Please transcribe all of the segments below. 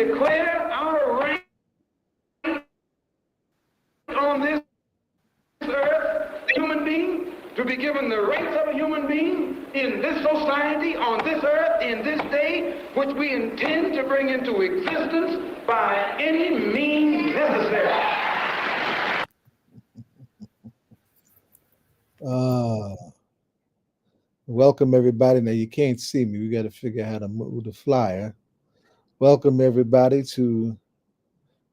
declare our right on this earth, human being, to be given the rights of a human being in this society, on this earth, in this day, which we intend to bring into existence by any means necessary. Welcome everybody. Now you can't see me. We got to figure out how to move the flyer. Welcome everybody to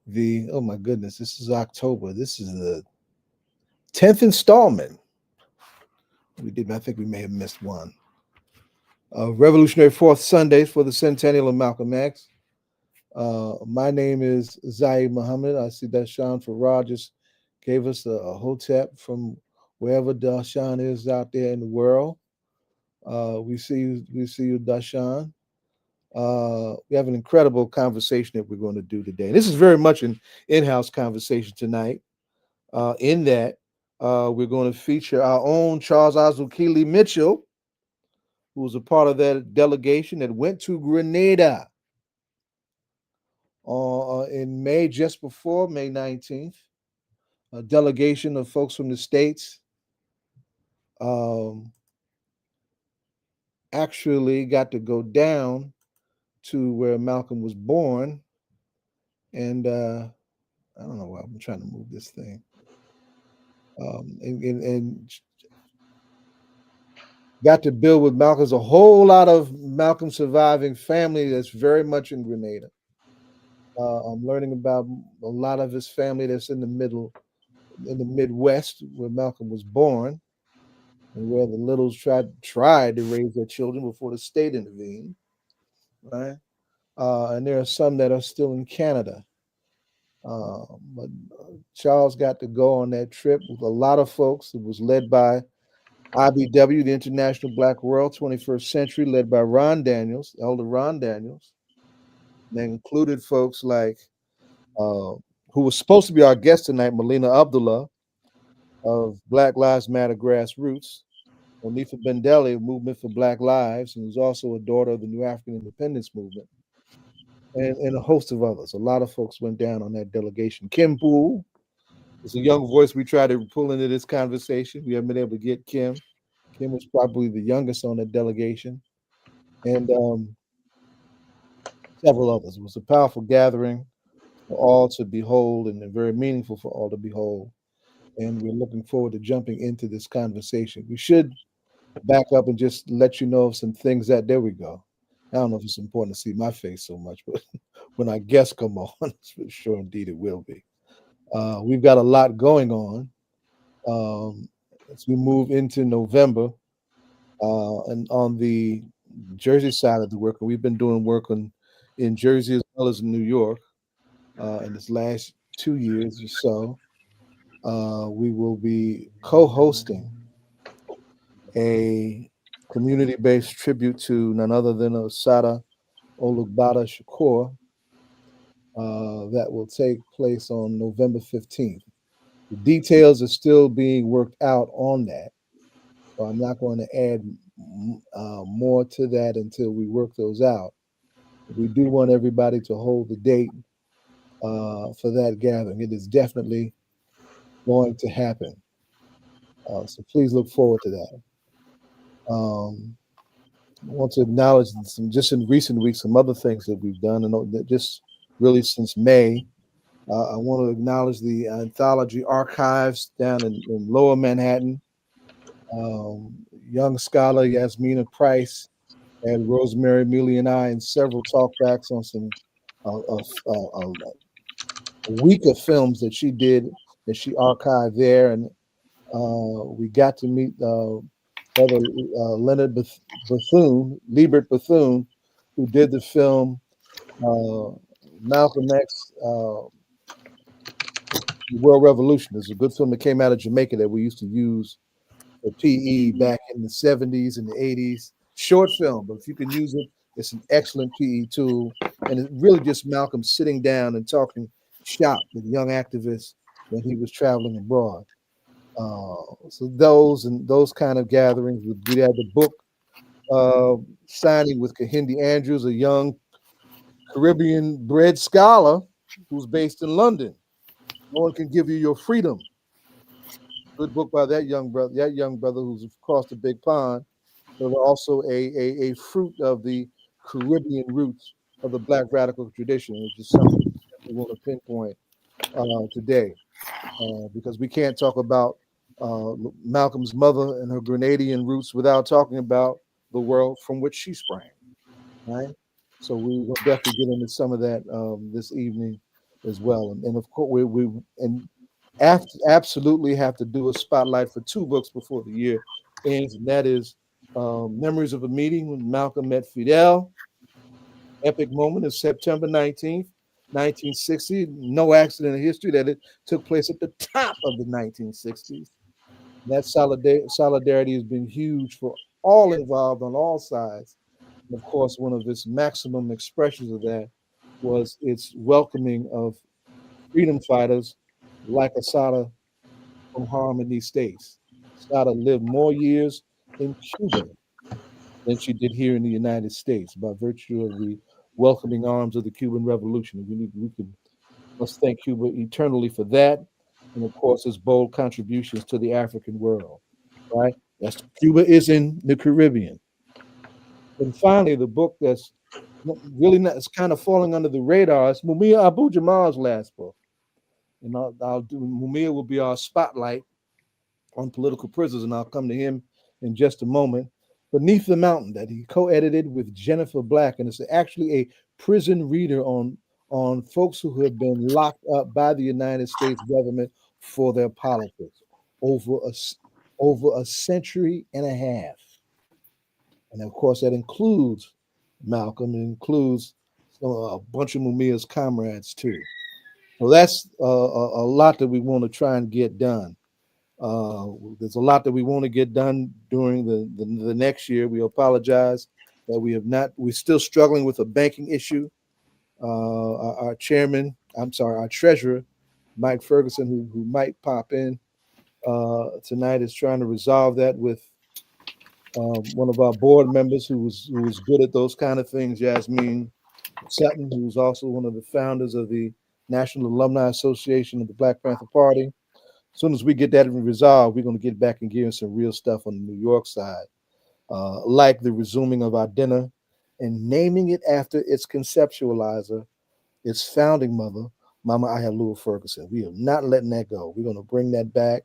the, oh my goodness, this is October. This is the 10th installment. I think we may have missed one. Revolutionary Fourth Sundays for the Centennial of Malcolm X. My name is Zaid Muhammad. I see Dashawn Farrar just gave us a hotep from wherever Dashawn is out there in the world. We see you, Dashawn. We have an incredible conversation that we're going to do today. This is very much an in-house conversation tonight. In that, we're going to feature our own Charles Asukile Mitchell, who was a part of that delegation that went to Grenada in May, just before May 19th. A delegation of folks from the States actually got to go down to where Malcolm was born. And I don't know why I'm trying to move this thing. And got to build with Malcolm. There's a whole lot of Malcolm surviving family that's very much in Grenada. I'm learning about a lot of his family that's in the Midwest, where Malcolm was born, and where the Littles tried to raise their children before the state intervened, right? And there are some that are still in Canada. But Charles got to go on that trip with a lot of folks. It was led by IBW, the International Black World 21st Century, led by Ron Daniels, Elder Ron Daniels. And they included folks like, who was supposed to be our guest tonight, Melina Abdullah of Black Lives Matter Grassroots, Onifa Bendele, Movement for Black Lives, and who's also a daughter of the New African Independence Movement, and a host of others. A lot of folks went down on that delegation. Kim Poole is a young voice we tried to pull into this conversation. We haven't been able to get Kim. Kim was probably the youngest on that delegation, and several others. It was a powerful gathering for all to behold, and very meaningful for all to behold. And we're looking forward to jumping into this conversation. We should back up and just let you know of some things that, there we go. I don't know if it's important to see my face so much, but when our guests come on, for sure indeed it will be. We've got a lot going on as we move into November, and on the Jersey side of the work, we've been doing work in Jersey as well as in New York in this last 2 years or so. We will be co-hosting a community-based tribute to none other than Osada Olugbada Shakur that will take place on November 15th. The details are still being worked out on that, so I'm not going to add more to that until we work those out. We do want everybody to hold the date for that gathering. It is definitely going to happen. So please look forward to that. I want to acknowledge just in recent weeks, some other things that we've done, and just really since May. I want to acknowledge the anthology archives down in Lower Manhattan. Young scholar Yasmina Price and Rosemary Mealy and I, and several talkbacks on some a week of films that she did, that she archived there, and we got to meet Brother Leonard Liebert Bethune, who did the film Malcolm X, World Revolution. It's a good film that came out of Jamaica that we used to use for PE back in the 70s and the 80s. Short film, but if you can use it, it's an excellent PE tool. And it's really just Malcolm sitting down and talking shop with young activists when he was traveling abroad. So those kind of gatherings. We had the book signing with Kahindi Andrews, a young Caribbean bred scholar who's based in London. No one can give you your freedom. Good book by that young brother who's across the big pond, but also a fruit of the Caribbean roots of the Black radical tradition, which is something we want to pinpoint today, because we can't talk about uh, Malcolm's mother and her Grenadian roots without talking about the world from which she sprang, right? So we will definitely get into some of that this evening as well, and of course absolutely have to do a spotlight for two books before the year ends, and that is Memories of a Meeting when Malcolm met Fidel. Epic moment is September 19th, 1960. No accident in history that it took place at the top of the 1960s. That solidarity has been huge for all involved on all sides. And of course, one of its maximum expressions of that was its welcoming of freedom fighters like Asada from harm in these states. Asada lived more years in Cuba than she did here in the United States by virtue of the welcoming arms of the Cuban Revolution. Must thank Cuba eternally for that, and of course its bold contributions to the African world. Right? That's Cuba is in the Caribbean. And finally, the book that's really not, it's kind of falling under the radar. It's Mumia Abu Jamal's last book, and I'll do Mumia will be our spotlight on political prisoners, and I'll come to him in just a moment. Beneath the Mountain, that he co-edited with Jennifer Black, and it's actually a prison reader on folks who have been locked up by the United States government for their politics over a over a century and a half, and of course that includes Malcolm, it includes a bunch of Mumia's comrades too. So that's a lot that we want to try and get done. Uh, there's a lot that we want to get done during the next year. We apologize that we have not. We're still struggling with a banking issue. Our chairman, I'm sorry, our treasurer, Mike Ferguson, who might pop in tonight, is trying to resolve that with one of our board members who was good at those kind of things, Yasmin Sutton, who's also one of the founders of the National Alumni Association of the Black Panther Party. As soon as we get that resolved, we're going to get back and give some real stuff on the New York side, like the resuming of our dinner and naming it after its conceptualizer, its founding mother, Mama Ayalua Ferguson. We are not letting that go. We're going to bring that back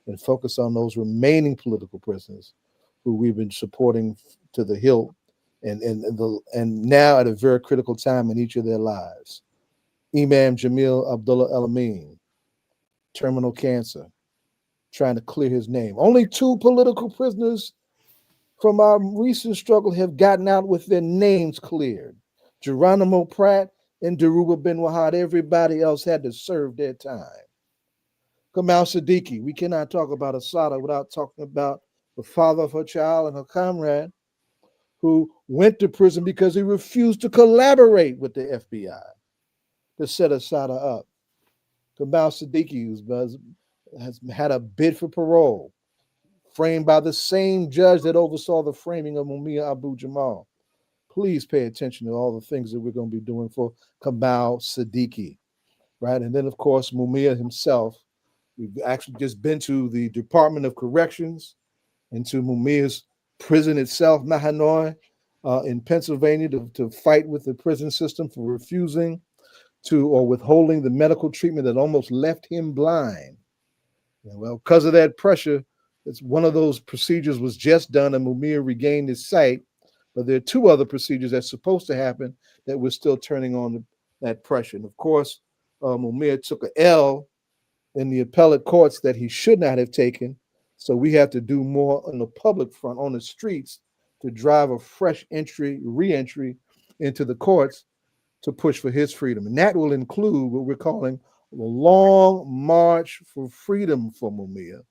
and focus on those remaining political prisoners who we've been supporting to the hilt, and now at a very critical time in each of their lives. Imam Jamil Abdullah El Amin, terminal cancer, trying to clear his name. Only two political prisoners from our recent struggle have gotten out with their names cleared. Geronimo Pratt and Deruba Ben Wahad. Everybody else had to serve their time. Kamal Siddiqui. We cannot talk about Asada without talking about the father of her child and her comrade who went to prison because he refused to collaborate with the FBI to set Asada up. Kamal Siddiqui has had a bid for parole, framed by the same judge that oversaw the framing of Mumia Abu Jamal. Please pay attention to all the things that we're going to be doing for Kamal Siddiqui, right? And then, of course, Mumia himself. We've actually just been to the Department of Corrections and to Mumia's prison itself, Mahanoy, in Pennsylvania, to fight with the prison system for refusing to or withholding the medical treatment that almost left him blind. Well, because of that pressure, it's one of those procedures was just done and Mumia regained his sight. But there are two other procedures that's supposed to happen that we're still turning on that pressure. And of course, Mumia took an L in the appellate courts that he should not have taken. So we have to do more on the public front, on the streets, to drive a fresh re-entry into the courts to push for his freedom. And that will include what we're calling the Long March for Freedom for Mumia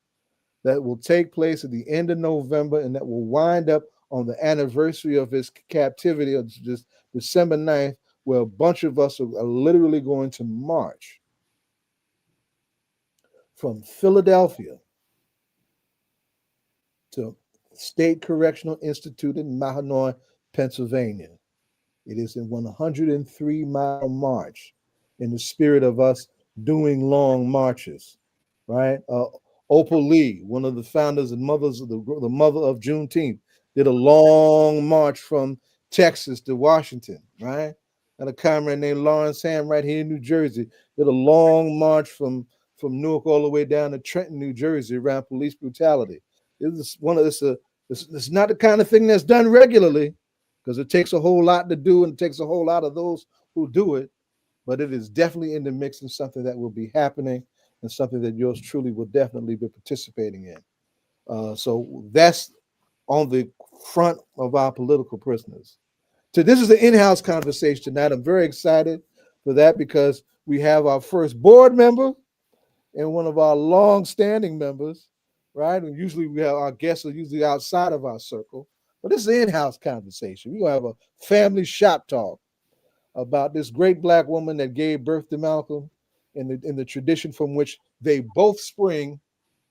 that will take place at the end of November and that will wind up on the anniversary of his captivity of just December 9th, where a bunch of us are literally going to march from Philadelphia to State Correctional Institute in Mahanoy, Pennsylvania. It is a 103-mile march in the spirit of us doing long marches, right? Opal Lee, one of the founders and mothers of the mother of Juneteenth, did a long march from Texas to Washington, right? And a comrade named Lawrence Ham right here in New Jersey did a long march from Newark all the way down to Trenton, New Jersey, around police brutality. It's not the kind of thing that's done regularly, because it takes a whole lot to do and it takes a whole lot of those who do it, but it is definitely in the mix and something that will be happening and something that yours truly will definitely be participating in. So that's on the front of our political prisoners. So this is an in-house conversation tonight. I'm very excited for that because we have our first board member and one of our long-standing members, right? And usually we have our guests are usually outside of our circle, but this is an in-house conversation. We're gonna have a family shop talk about this great black woman that gave birth to Malcolm in the tradition from which they both spring,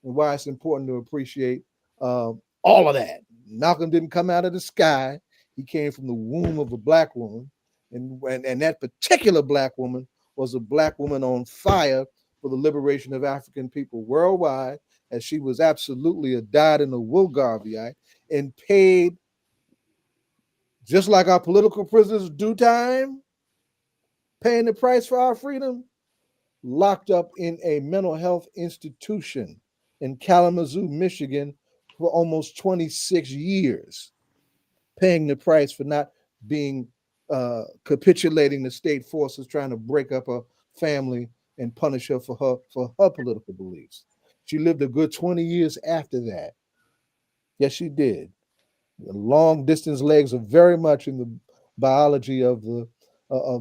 and why it's important to appreciate all of that. Malcolm didn't come out of the sky. He came from the womb of a black woman. And that particular black woman was a black woman on fire for the liberation of African people worldwide, as she was absolutely a dyed in the wool Garveyite and paid, just like our political prisoners do time, paying the price for our freedom, locked up in a mental health institution in Kalamazoo, Michigan for almost 26 years, paying the price for not being capitulating the state forces trying to break up her family and punish her for her political beliefs. She lived a good 20 years after that. Yes, she did. The long distance legs are very much in the biology of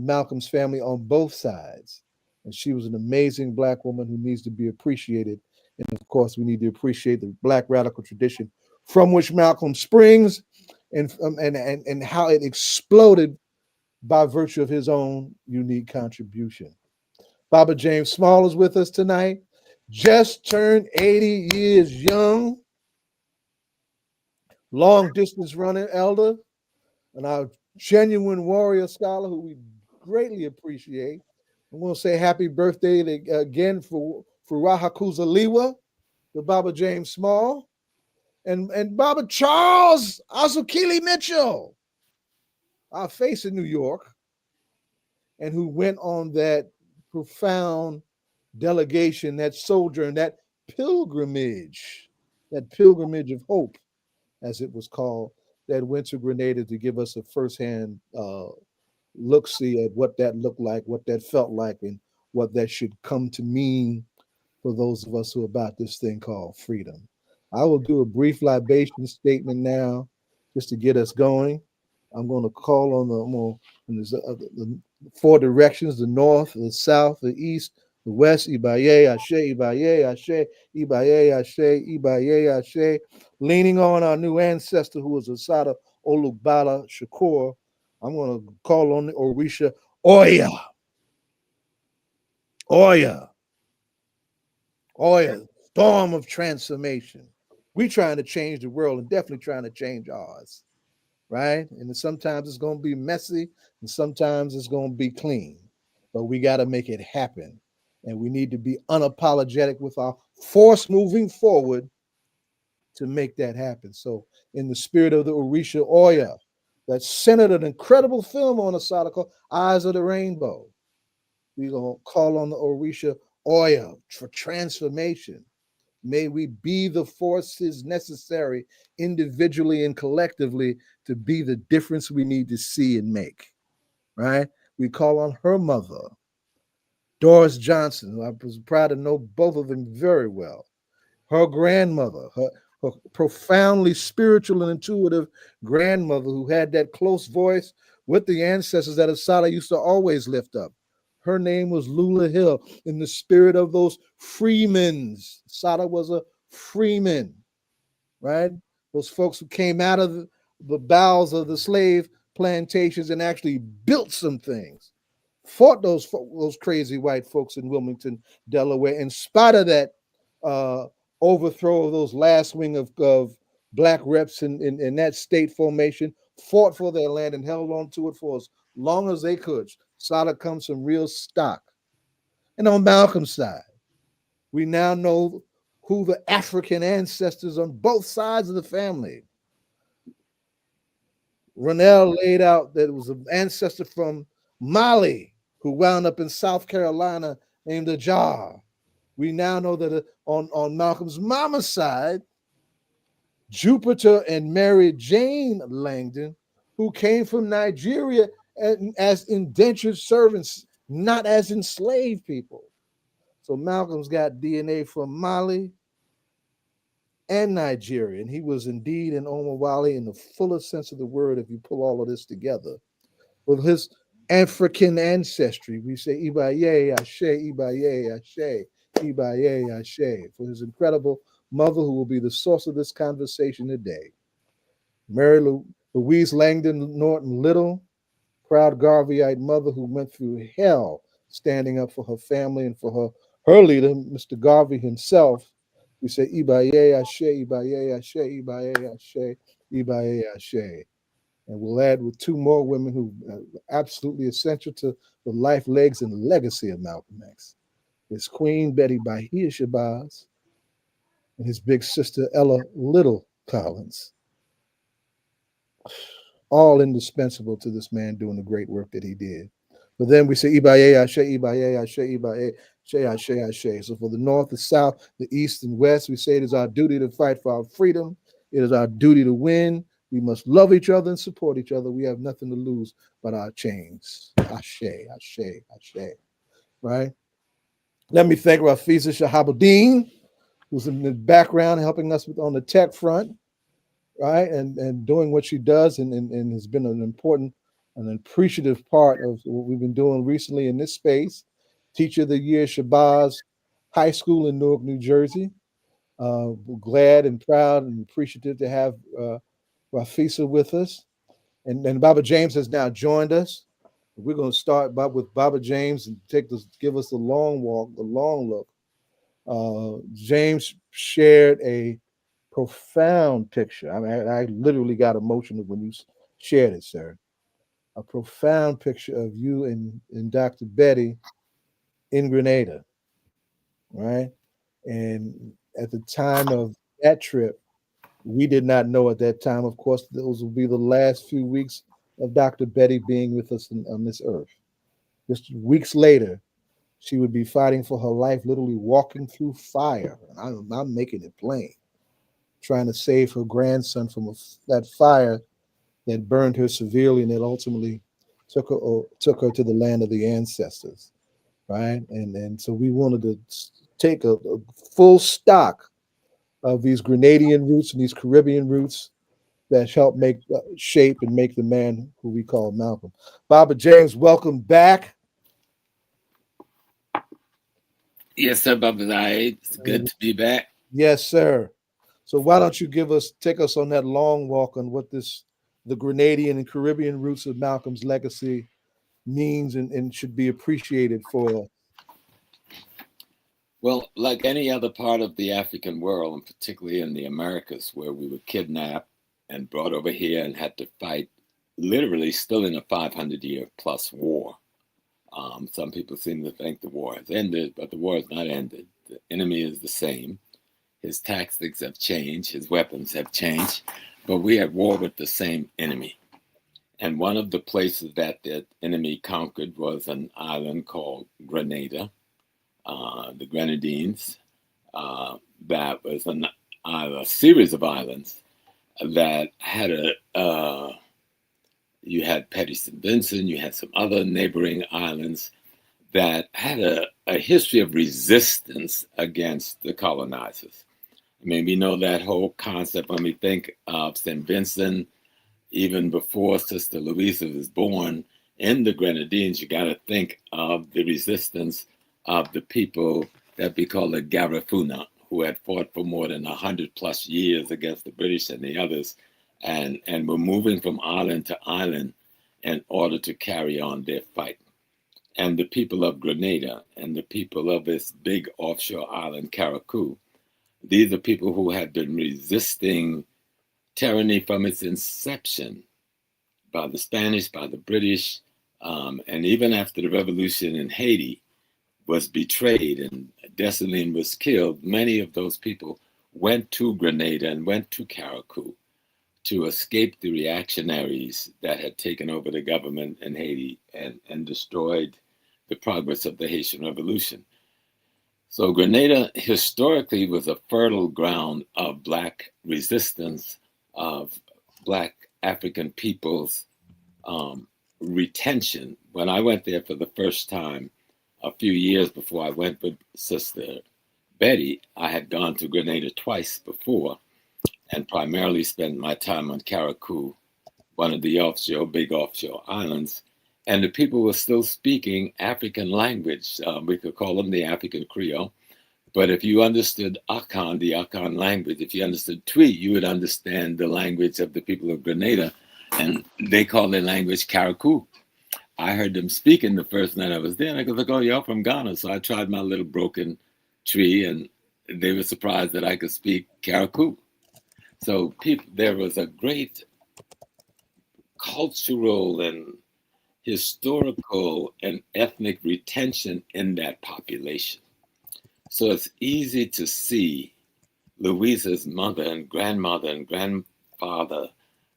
Malcolm's family on both sides. And she was an amazing black woman who needs to be appreciated. And of course, we need to appreciate the black radical tradition from which Malcolm springs, and how it exploded by virtue of his own unique contribution. Baba James Small is with us tonight. Just turned 80 years young, long distance running elder, and our genuine warrior scholar who we greatly appreciate. I want to say happy birthday again for Rahakuza Liwa, the Baba James Small, and Baba Charles Asukile Mitchell, our face in New York, and who went on that profound delegation, that sojourn, that pilgrimage of hope, as it was called, that went to Grenada to give us a firsthand look see at what that looked like, what that felt like, and what that should come to mean for those of us who are about this thing called freedom. I will do a brief libation statement now just to get us going. I'm going to call on the four directions: the north, the south, the east, the west. Ibaye, Ashe, Ibaye, Ashe, Ibaye, Ashe, Ibaye, Ashe. Leaning on our new ancestor who was Asada Olugbala Shakur, I'm going to call on the Orisha Oya. Oya. Oya. Storm of transformation. We trying to change the world and definitely trying to change ours, right? And sometimes it's going to be messy and sometimes it's going to be clean, but we got to make it happen. And we need to be unapologetic with our force moving forward to make that happen. So, in the spirit of the Orisha Oya, that centered an incredible film on Asada called Eyes of the Rainbow, we're going to call on the Orisha Oya for transformation. May we be the forces necessary individually and collectively to be the difference we need to see and make, right? We call on her mother, Doris Johnson, who I was proud to know both of them very well, her grandmother, her profoundly spiritual and intuitive grandmother who had that close voice with the ancestors that Asada used to always lift up. Her name was Lula Hill, in the spirit of those freemans. Asada was a freeman, right? Those folks who came out of the bowels of the slave plantations and actually built some things, fought those crazy white folks in Wilmington, Delaware, in spite of that overthrow of those last wing of black reps in that state formation, fought for their land and held on to it for as long as they could. Solid comes from real stock. And on Malcolm's side, we now know who the African ancestors on both sides of the family. Ronell laid out that it was an ancestor from Mali who wound up in South Carolina named Ajar. We now know that on Malcolm's mama's side, Jupiter and Mary Jane Langdon, who came from Nigeria as indentured servants, not as enslaved people. So Malcolm's got DNA from Mali and Nigeria, and he was indeed an Omawali in the fullest sense of the word if you pull all of this together. With his African ancestry, we say Ibaye Ashe, Ibaye Ashe, Ibaye Ashe, for his incredible mother who will be the source of this conversation today. Mary Louise Langdon Norton Little, proud Garveyite mother who went through hell standing up for her family and for her leader, Mr. Garvey himself. We say Ibaye Ashe, Ibaye Ashe, Ibaye Ashe, Ibaye Ashe. And we'll add with two more women who are absolutely essential to the life, legs, and legacy of Malcolm X. His Queen Betty Bahia Shabazz and his big sister Ella Little Collins. All indispensable to this man doing the great work that he did. But then we say Ibaye Ashe, Ibaye Ashe, Ibaye Ashe, Ashe, Ashe. So for the North, the South, the East, and West, we say it is our duty to fight for our freedom. It is our duty to win. We must love each other and support each other. We have nothing to lose but our chains. Ashe, Ashe, Ashe. Right? Let me thank Rafisa Shahabuddin, who's in the background helping us on the tech front, right? And doing what she does and has been an important and appreciative part of what we've been doing recently in this space. Teacher of the Year, Shabazz High School in Newark, New Jersey. We're glad and proud and appreciative to have Rafisa with us. And Baba James has now joined us. We're going to start with Baba James and give us the long walk, the long look. James shared a profound picture. I mean, I literally got emotional when you shared it, sir. A profound picture of you and Dr. Betty in Grenada, right? And at the time of that trip, we did not know at that time, of course, those will be the last few weeks of Dr. Betty being with us on this earth. Just weeks later, she would be fighting for her life, literally walking through fire. And I'm making it plain, trying to save her grandson from that fire that burned her severely and that ultimately took her to the land of the ancestors, right? And so we wanted to take a full stock of these Grenadian roots and these Caribbean roots that help shape and make the man who we call Malcolm. Baba James, welcome back. Yes, sir, Baba Zaid. It's good to be back. Yes, sir. So why don't you take us on that long walk on what the Grenadian and Caribbean roots of Malcolm's legacy means and should be appreciated for? Well, like any other part of the African world, and particularly in the Americas, where we were kidnapped and brought over here and had to fight, literally still in a 500-year plus war. Some people seem to think the war has ended, but the war has not ended. The enemy is the same. His tactics have changed. His weapons have changed. But we are at war with the same enemy. And one of the places that the enemy conquered was an island called Grenada, the Grenadines. That was a series of islands that had you had Petty St. Vincent, you had some other neighboring islands that had a history of resistance against the colonizers. I mean, we know that whole concept when we think of St. Vincent, even before Sister Louise was born in the Grenadines, you got to think of the resistance of the people that we call the Garifuna, who had fought for more than 100+ years against the British and the others, and were moving from island to island in order to carry on their fight. And the people of Grenada and the people of this big offshore island, Carriacou, these are people who have been resisting tyranny from its inception by the Spanish, by the British, And even after the revolution in Haiti was betrayed and Dessalines was killed, many of those people went to Grenada and went to Carriacou to escape the reactionaries that had taken over the government in Haiti and destroyed the progress of the Haitian Revolution. So Grenada historically was a fertile ground of Black resistance, of Black African peoples' retention. When I went there for the first time a few years before I went with Sister Betty, I had gone to Grenada twice before and primarily spent my time on Carriacou, one of the big offshore islands. And the people were still speaking African language. We could call them the African Creole. But if you understood Akan, the Akan language, if you understood Twi, you would understand the language of the people of Grenada. And they call their language Carriacou. I heard them speaking the first night I was there. And I go, like, oh, y'all from Ghana. So I tried my little broken Twi, and they were surprised that I could speak Carriacou. So there was a great cultural and historical and ethnic retention in that population. So it's easy to see Louise's mother and grandmother and grandfather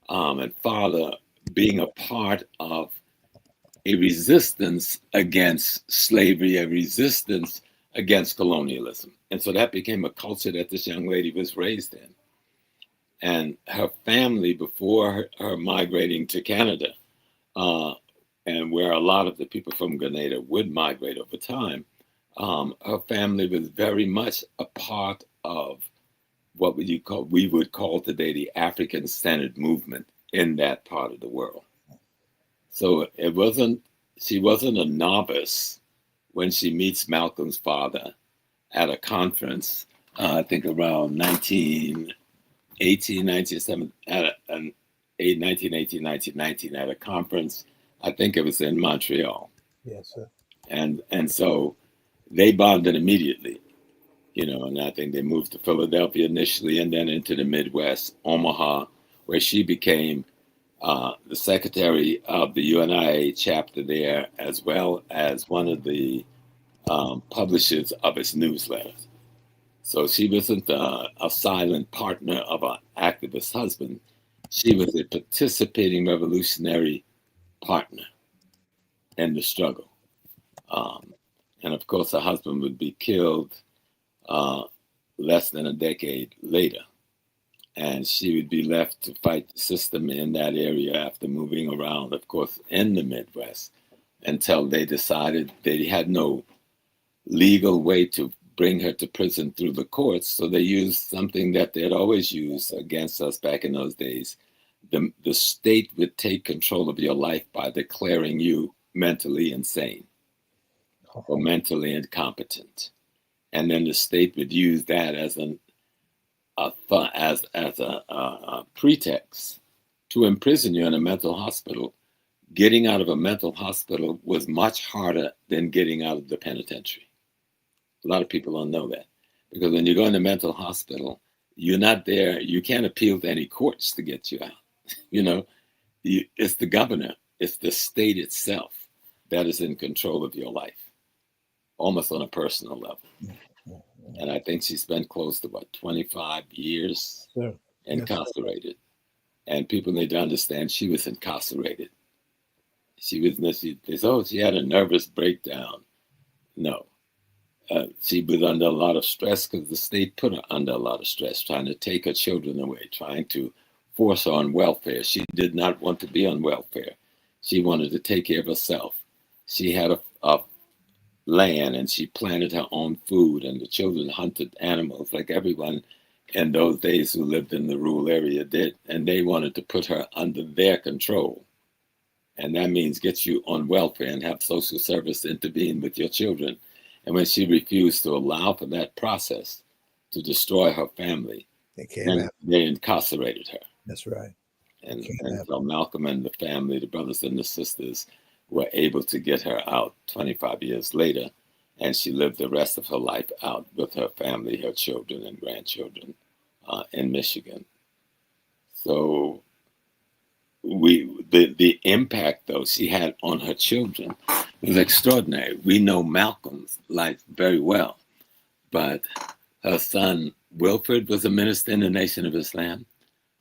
and father being a part of a resistance against slavery, a resistance against colonialism. And so that became a culture that this young lady was raised in. And her family, before her migrating to Canada, and where a lot of the people from Grenada would migrate over time, her family was very much a part of what we would call today the African-centered movement in that part of the world. So she wasn't a novice when she meets Malcolm's father at a conference, I think around 1918, 1919 at a conference. I think it was in Montreal. Yes, sir. And so they bonded immediately, and I think they moved to Philadelphia initially and then into the Midwest, Omaha, where she became the secretary of the UNIA chapter there, as well as one of the publishers of its newsletters. So she wasn't a silent partner of an activist husband. She was a participating revolutionary partner in the struggle. And of course, her husband would be killed less than a decade later. And she would be left to fight the system in that area after moving around, of course, in the Midwest, until they decided they had no legal way to bring her to prison through the courts. So they used something that they had always used against us back in those days. The state would take control of your life by declaring you mentally insane or mentally incompetent. And then the state would use that as a pretext to imprison you in a mental hospital. Getting out of a mental hospital was much harder than getting out of the penitentiary. A lot of people don't know that, because when you go into mental hospital, you're not there. You can't appeal to any courts to get you out. It's the governor, it's the state itself that is in control of your life, almost on a personal level. And I think she spent close to 25 years incarcerated. And people need to understand she was incarcerated. They say, she had a nervous breakdown. No. She was under a lot of stress because the state put her under a lot of stress, trying to take her children away, trying to force her on welfare. She did not want to be on welfare. She wanted to take care of herself. She had a land and she planted her own food, and the children hunted animals like everyone in those days who lived in the rural area did. And they wanted to put her under their control. And that means get you on welfare and have social service intervene with your children. And when she refused to allow for that process to destroy her family, they incarcerated her. That's right. And so Malcolm and the family, the brothers and the sisters, were able to get her out 25 years later. And she lived the rest of her life out with her family, her children and grandchildren in Michigan. So the impact, though, she had on her children was extraordinary. We know Malcolm's life very well, but her son Wilfred was a minister in the Nation of Islam.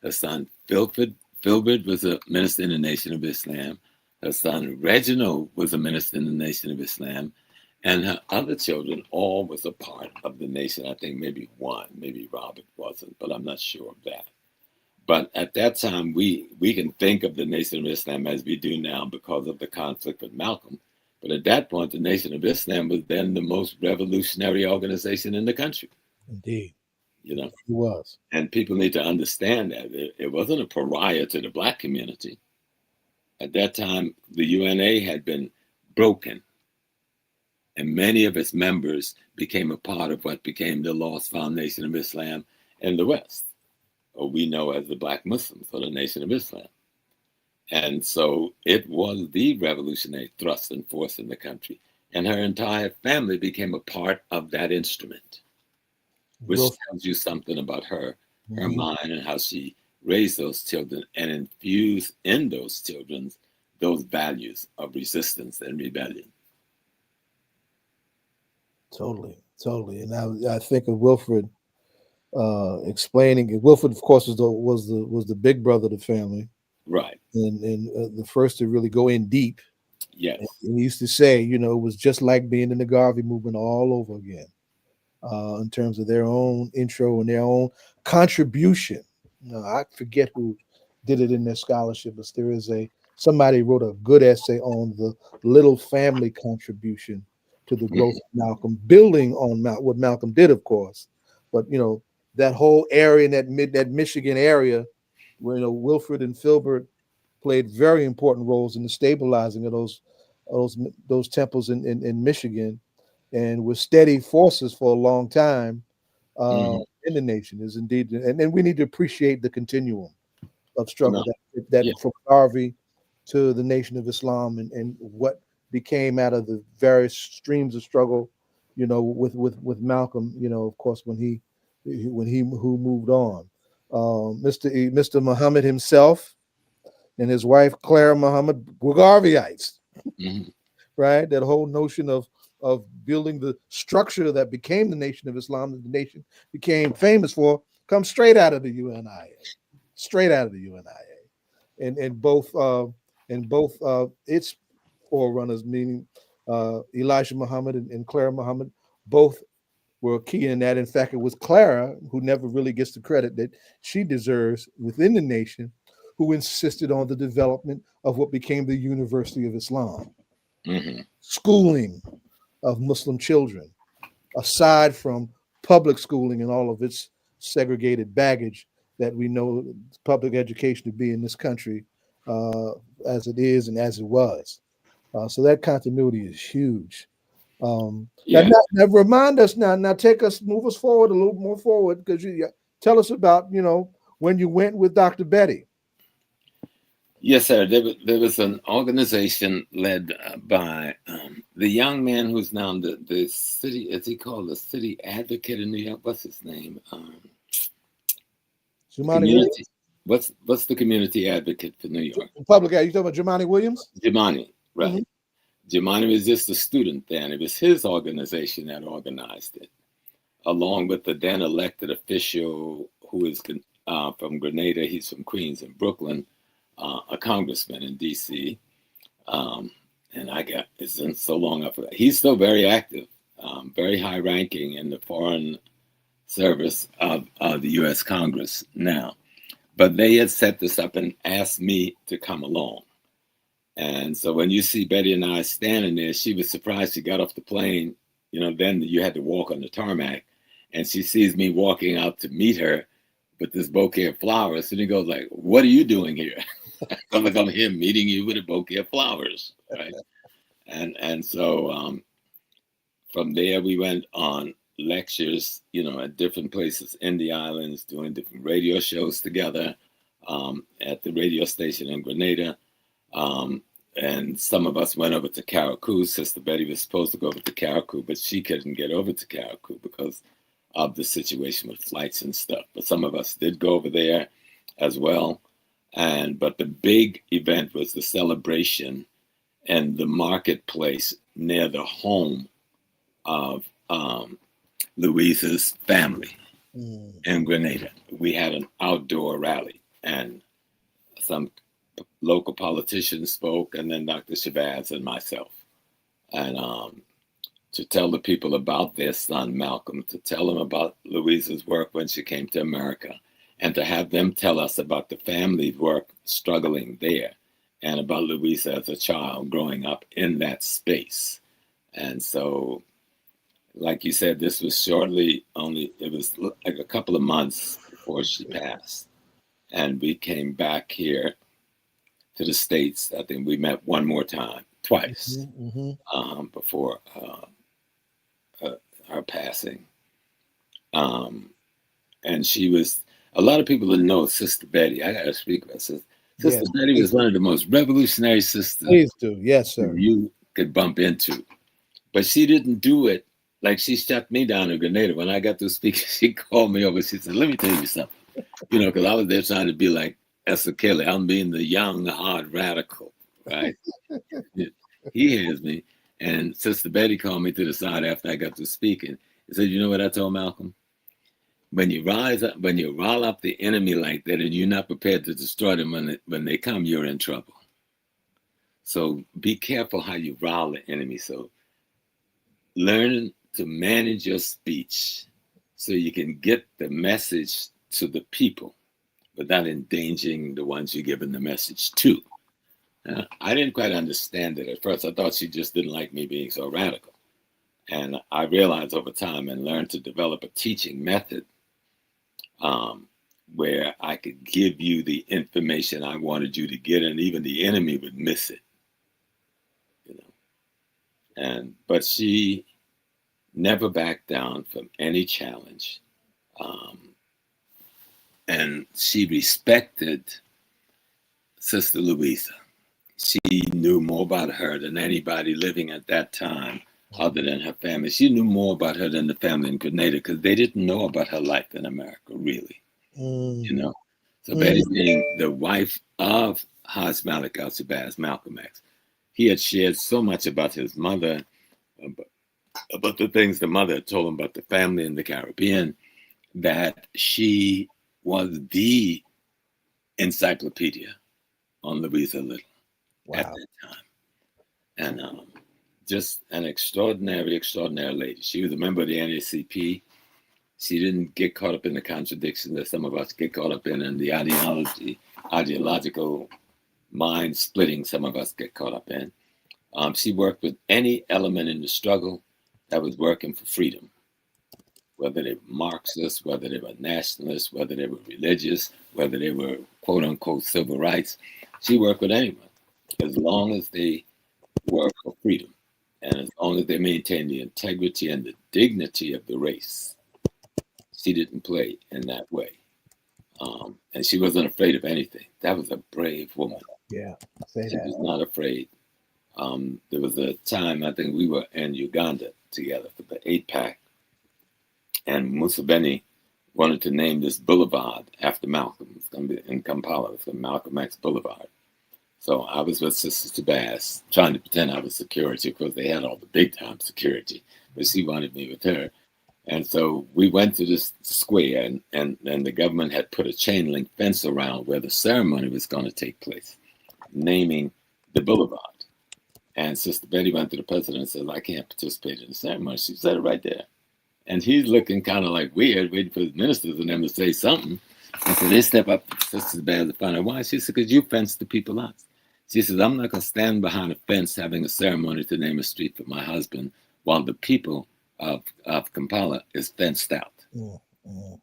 Her son Filbert was a minister in the Nation of Islam. Her son Reginald was a minister in the Nation of Islam. And her other children all was a part of the nation. I think maybe one, maybe Robert wasn't, but I'm not sure of that. But at that time, we can think of the Nation of Islam as we do now because of the conflict with Malcolm. But at that point, the Nation of Islam was then the most revolutionary organization in the country. Indeed. You know, It was. and people need to understand that it wasn't a pariah to the Black community. At that time, the UNA had been broken, and many of its members became a part of what became the Lost Foundation of Islam in the West, or we know as the Black Muslims, or the Nation of Islam. And so it was the revolutionary thrust and force in the country, and her entire family became a part of that instrument, which tells you something about her mind, and how she raised those children and infused in those children those values of resistance and rebellion. Totally. And I think of Wilfred explaining. Wilfred, of course, was the big brother of the family, right? And the first to really go in deep. Yes. And he used to say, it was just like being in the Garvey movement all over again, in terms of their own intro and their own contribution. I forget who did it in their scholarship, but there is somebody wrote a good essay on the little family contribution to the growth of Malcolm, building on what Malcolm did, of course. But that whole area in that Michigan area, where Wilfred and Filbert played very important roles in the stabilizing of those temples in Michigan, and were steady forces for a long time in the nation, is indeed, and we need to appreciate the continuum of struggle that from Garvey to the Nation of Islam, and what became out of the various streams of struggle, with Malcolm, of course, when he moved on. Mr. Muhammad himself and his wife Clara Muhammad were Garveyites, right? That whole notion of building the structure that became the Nation of Islam, that the nation became famous for, comes straight out of the UNIA, and both its forerunners, meaning Elijah Muhammad and Clara Muhammad, both were key in that. In fact, it was Clara, who never really gets the credit that she deserves within the nation, who insisted on the development of what became the University of Islam, schooling of Muslim children, aside from public schooling and all of its segregated baggage that we know public education to be in this country, as it is and as it was. So that continuity is huge. Now remind us now move us forward a little more forward, because you tell us about, when you went with Dr. Betty. Yes, sir. There was an organization led by the young man who's now the city, is he called the city advocate in New York? What's his name? Community. What's the community advocate for New York? Public. Are you talking about Jemani Williams? Jemani, right. Jemani was just a student then. It was his organization that organized it, along with the then elected official who is from Grenada. He's from Queens and Brooklyn, a congressman in D.C. And it's been so long after that. He's still very active, very high ranking in the foreign service of the U.S. Congress now. But they had set this up and asked me to come along. And so when you see Betty and I standing there, she was surprised. She got off the plane. Then you had to walk on the tarmac. And she sees me walking out to meet her with this bouquet of flowers. And he goes like, "What are you doing here?" I'm like, "I'm here meeting you with a bouquet of flowers." Right. And so from there, we went on lectures, at different places in the islands, doing different radio shows together at the radio station in Grenada. And some of us went over to Carriacou. Sister Betty was supposed to go over to Carriacou, but she couldn't get over to Carriacou because of the situation with flights and stuff. But some of us did go over there as well. But the big event was the celebration and the marketplace near the home of Louise's family in Grenada. We had an outdoor rally, and some local politicians spoke, and then Dr. Shabazz and myself. And to tell the people about their son, Malcolm, to tell them about Louise's work when she came to America, and to have them tell us about the family work struggling there, and about Louise as a child growing up in that space. And so, like you said, this was it was like a couple of months before she passed. And we came back here to the States. I think we met twice, before her passing. And she was, a lot of people didn't know Sister Betty. I got to speak about Sister. Sister Betty was one of the most revolutionary sisters Yes, sir. you could bump into. But she didn't do it like she shut me down in Grenada. When I got to speak, she called me over. She said, let me tell you something. Because I was there trying to be like Asukile. I'm being the young, hard radical, right? He hears me. And Sister Betty called me to the side after I got to speaking. He said, you know what I told Malcolm? When you rile up the enemy like that and you're not prepared to destroy them when they come, you're in trouble. So be careful how you rile the enemy. So learn to manage your speech so you can get the message to the people without endangering the ones you're giving the message to. I didn't quite understand it at first. I thought she just didn't like me being so radical. And I realized over time and learned to develop a teaching method where I could give you the information I wanted you to get, and even the enemy would miss it. But she never backed down from any challenge. And she respected Sister Louisa. She knew more about her than anybody living at that time other than her family. She knew more about her than the family in Grenada because they didn't know about her life in America, really. So Betty being the wife of Haj Malik al-Shabazz, Malcolm X, he had shared so much about his mother, about the things the mother had told him about the family in the Caribbean, that she was the encyclopedia on Louisa Little at that time. And just an extraordinary lady. She was a member of the NACP. She didn't get caught up in the contradictions that some of us get caught up in the ideological mind splitting some of us get caught up in. She worked with any element in the struggle that was working for freedom, whether they were Marxists, whether they were nationalists, whether they were religious, whether they were quote unquote civil rights. She worked with anyone as long as they worked for freedom and as long as they maintained the integrity and the dignity of the race. She didn't play in that way. And she wasn't afraid of anything. That was a brave woman. Yeah, she was not afraid. There was a time, I think we were in Uganda together for the 8-pack, and Museveni wanted to name this boulevard after Malcolm. It's going to be in Kampala. It's going to be Malcolm X Boulevard. So I was with Sister Shabazz trying to pretend I was security. Of course, they had all the big-time security, but she wanted me with her. And so we went to this square, and the government had put a chain link fence around where the ceremony was going to take place, naming the boulevard. And Sister Betty went to the president and said, I can't participate in the ceremony. She said it right there. And he's looking kind of like weird, waiting for his ministers and them to say something. And so they step up to Sister Betty to find out why. She said, because you fenced the people out. She says, I'm not going to stand behind a fence having a ceremony to name a street for my husband while the people of Kampala is fenced out.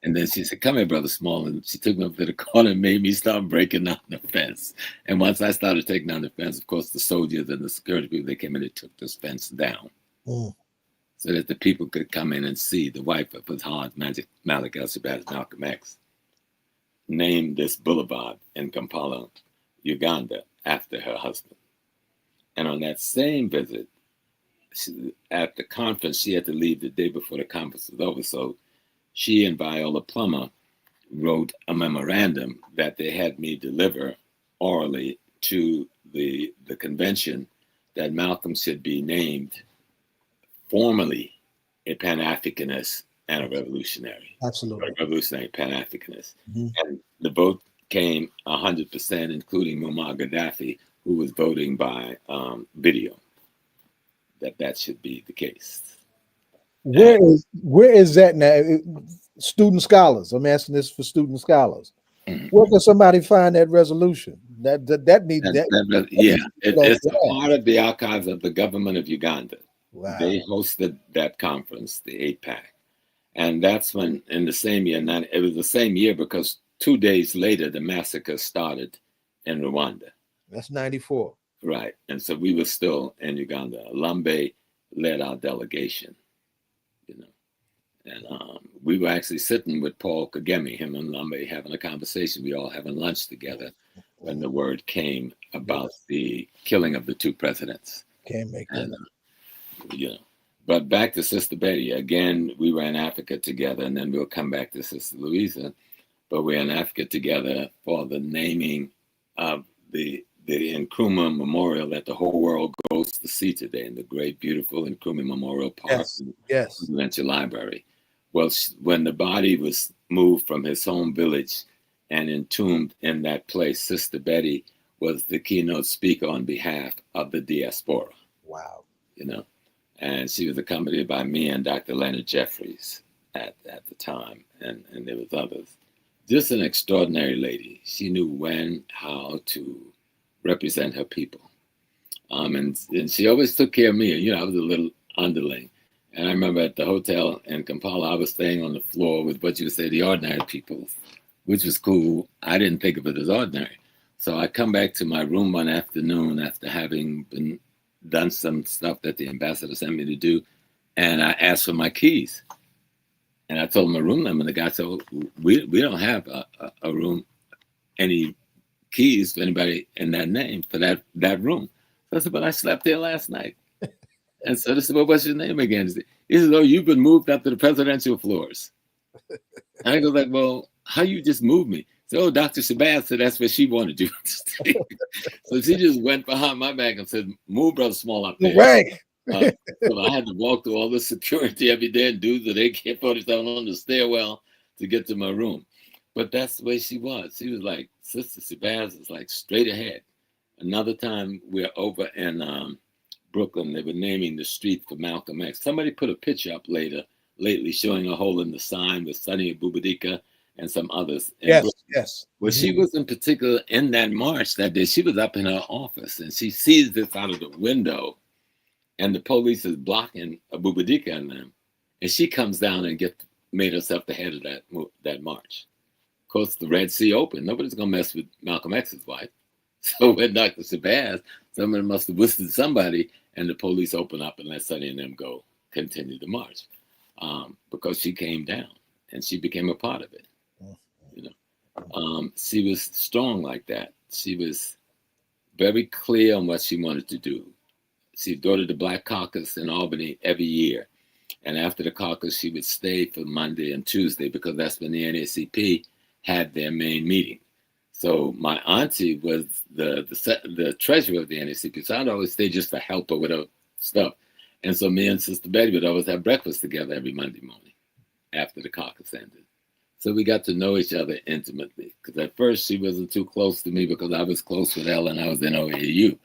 And then she said, come here, Brother Small. And she took me up to the corner and made me start breaking down the fence. And once I started taking down the fence, of course, the soldiers and the security people, they came in and took this fence down so that the people could come in and see the wife of his Haj Malik al-Shabazz, Malcolm X, named this boulevard in Kampala, Uganda, after her husband. And on that same visit, at the conference, she had to leave the day before the conference was over. So she and Viola Plummer wrote a memorandum that they had me deliver orally to the convention that Malcolm should be named formally a Pan-Africanist and a revolutionary. Absolutely. A revolutionary Pan-Africanist. Mm-hmm. And the vote came 100%, including Muammar Gaddafi, who was voting by video, that should be the case. Where is that now? Student scholars. I'm asking this for student scholars. Mm-hmm. Where can somebody find that resolution? It's a part of the archives of the government of Uganda. Wow. They hosted that conference, the APAC, and that's when, in the same year, it was the same year because 2 days later the massacre started in Rwanda. That's 94. Right, and so we were still in Uganda. Lambe led our delegation, and we were actually sitting with Paul Kagame, him and Lambe, having a conversation. We all having lunch together when the word came about the killing of the two presidents. Can't make that. And, but back to Sister Betty. Again, we were in Africa together, and then we'll come back to Sister Louise. But we're in Africa together for the naming of the Nkrumah Memorial that the whole world goes to see today in the great, beautiful Nkrumah Memorial Park in the Presidential Library. Well, when the body was moved from his home village and entombed in that place, Sister Betty was the keynote speaker on behalf of the diaspora. Wow. And she was accompanied by me and Dr. Leonard Jeffries at the time, and there was others. Just an extraordinary lady. She knew when, how to represent her people. And she always took care of me. I was a little underling. And I remember at the hotel in Kampala, I was staying on the floor with what you would say the ordinary people, which was cool. I didn't think of it as ordinary. So I come back to my room one afternoon after having done some stuff that the ambassador sent me to do, and I asked for my keys. And I told him my room number, and the guy said, we don't have a room, any keys for anybody in that name for that room. So I said, but I slept there last night. And so they said, well, what's your name again? He said, oh, you've been moved up to the presidential floors. And I go like, well, how you just moved me? So, oh, Dr. Shabazz said that's what she wanted you to stay. So she just went behind my back and said, move Brother Small up there. Right. So I had to walk through all the security every day and do the AK-47 on the stairwell to get to my room. But that's the way she was. She was like, Sister Shabazz is like straight ahead. Another time we're over in Brooklyn, they were naming the street for Malcolm X. Somebody put a picture up lately showing a hole in the sign with Sonny Bubadika and some others. Yes. Well, she was in particular in that march that day. She was up in her office and she sees this out of the window, and the police is blocking Bubadika and them. And she comes down and made herself the head of that march. Of course, the Red Sea opened. Nobody's going to mess with Malcolm X's wife. So when Dr. Shabazz, somebody must have whispered somebody, and the police opened up and let Sonny and them continue the march. Because she came down and she became a part of it. She was strong like that. She was very clear on what she wanted to do. She'd go to the Black Caucus in Albany every year. And after the caucus, she would stay for Monday and Tuesday because that's when the NAACP had their main meeting. So my auntie was the treasurer of the NAACP. So I'd always stay just to help her with her stuff. And so me and Sister Betty would always have breakfast together every Monday morning after the caucus ended. So we got to know each other intimately. Because at first she wasn't too close to me because I was close with Ellen. I was in OAU.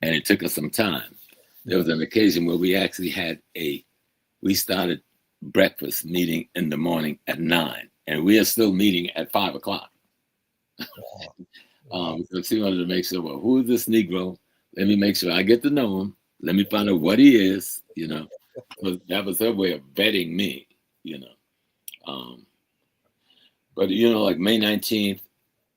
And it took us some time. There was an occasion where we actually we started breakfast meeting in the morning at 9. And we are still meeting at 5 o'clock. So she wanted to make sure, well, who is this Negro? Let me make sure I get to know him. Let me find out what he is, So that was her way of vetting me, But, like May 19th,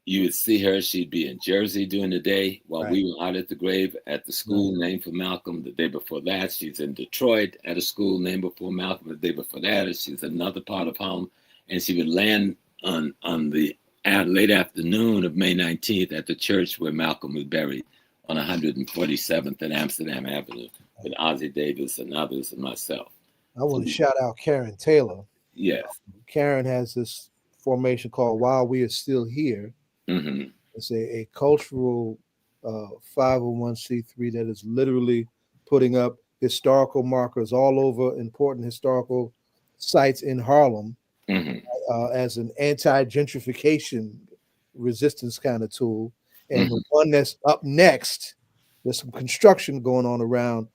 you would see her. She'd be in Jersey during the day while we were out at the grave at the school named for Malcolm. The day before that, she's in Detroit at a school named before Malcolm. The day before that, she's another part of home. And she would land on the late afternoon of May 19th at the church where Malcolm was buried on 147th and Amsterdam Avenue with Ozzie Davis and others and myself. I want to shout out Karen Taylor. Yes. Karen has this formation called While We Are Still Here. Mm-hmm. It's a cultural 501c3 that is literally putting up historical markers all over important historical sites in Harlem Hmm. as an anti-gentrification resistance kind of tool. And the Hmm. one that's up next, there's some construction going on around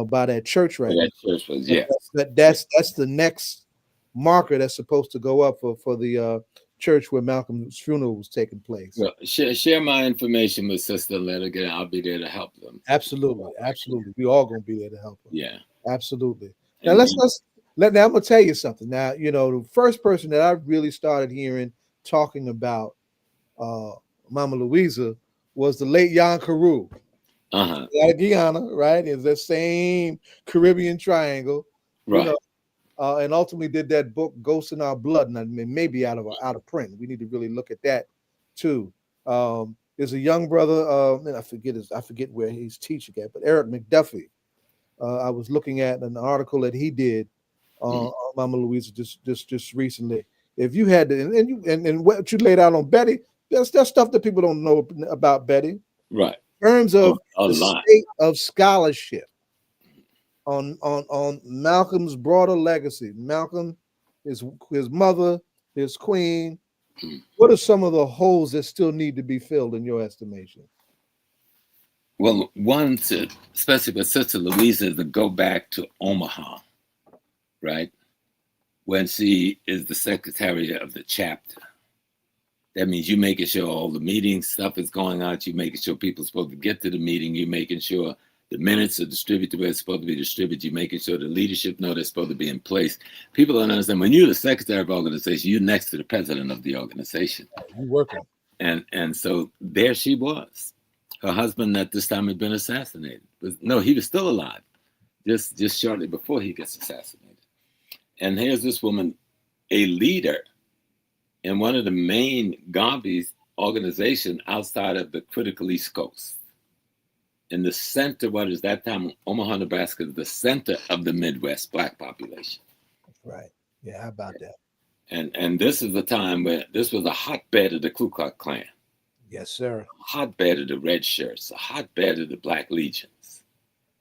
by that church right now. That church was, But yeah. that's the next marker that's supposed to go up for the church where Malcolm's funeral was taking place. Well, share my information with Sister. Let her get. I'll be there to help them. Absolutely, absolutely. We all gonna be there to help her. Yeah. Absolutely. Now And now I'm gonna tell you something. Now, the first person that I really started hearing talking about uh Mama Louisa was the late Jan Carew. uh-huh. Out of Guyana, right? Is that same Caribbean triangle, you Right. know, and ultimately did that book Ghosts in Our Blood, and I mean, maybe out of print. We need to really look at that too. There's a young brother, and I forget where he's teaching at, but Eric McDuffie. I was looking at an article that he did Mhm. on Mama Louisa just recently. If you had to, and what you laid out on Betty, that's stuff that people don't know about Betty. Right. In terms Oh, of a the lot. state of scholarship on Malcolm's broader legacy, Malcolm, his mother, his queen. Mhm. What are some of the holes that still need to be filled in your estimation? Well, one to, especially with Sister Louisa, to go back to Omaha, right? When she is the secretary of the chapter. That means you making sure all the meeting stuff is going on. You making sure people are supposed to get to the meeting. You making sure the minutes are distributed where it's supposed to be distributed. You making sure the leadership know they're supposed to be in place. People don't understand. When you're the secretary of the organization, you're next to the president of the organization. You working? And so there she was. Her husband at this time had been assassinated. No, he was still alive. Just shortly before he gets assassinated. And here's this woman, a leader in one of the main Garveyite organization outside of the critical East Coast. In the center, what is that time, Omaha, Nebraska, is the center of the Midwest Black population. Right. Yeah, how about that? And this is the time where this was a hotbed of the Ku Klux Klan, Yes, sir. a hotbed of the Red Shirts, a hotbed of the Black Legions,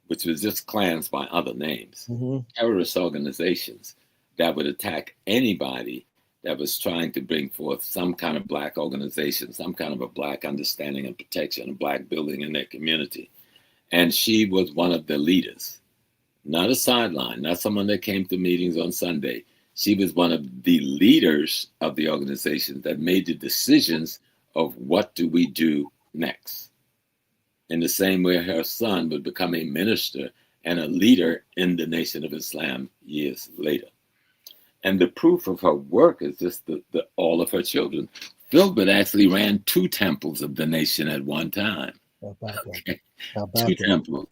which was just clans by other names, terrorist organizations that would attack anybody that was trying to bring forth some kind of Black organization, some kind of a Black understanding and protection, a Black building in their community. And she was one of the leaders, not a sideline, not someone that came to meetings on Sunday. She was one of the leaders of the organization that made the decisions of what do we do next. In the same way her son would become a minister and a leader in the Nation of Islam years later. And the proof of her work is just the all of her children. Philbert actually ran 2 temples of the nation at one time. How about Okay. that? 2 temples.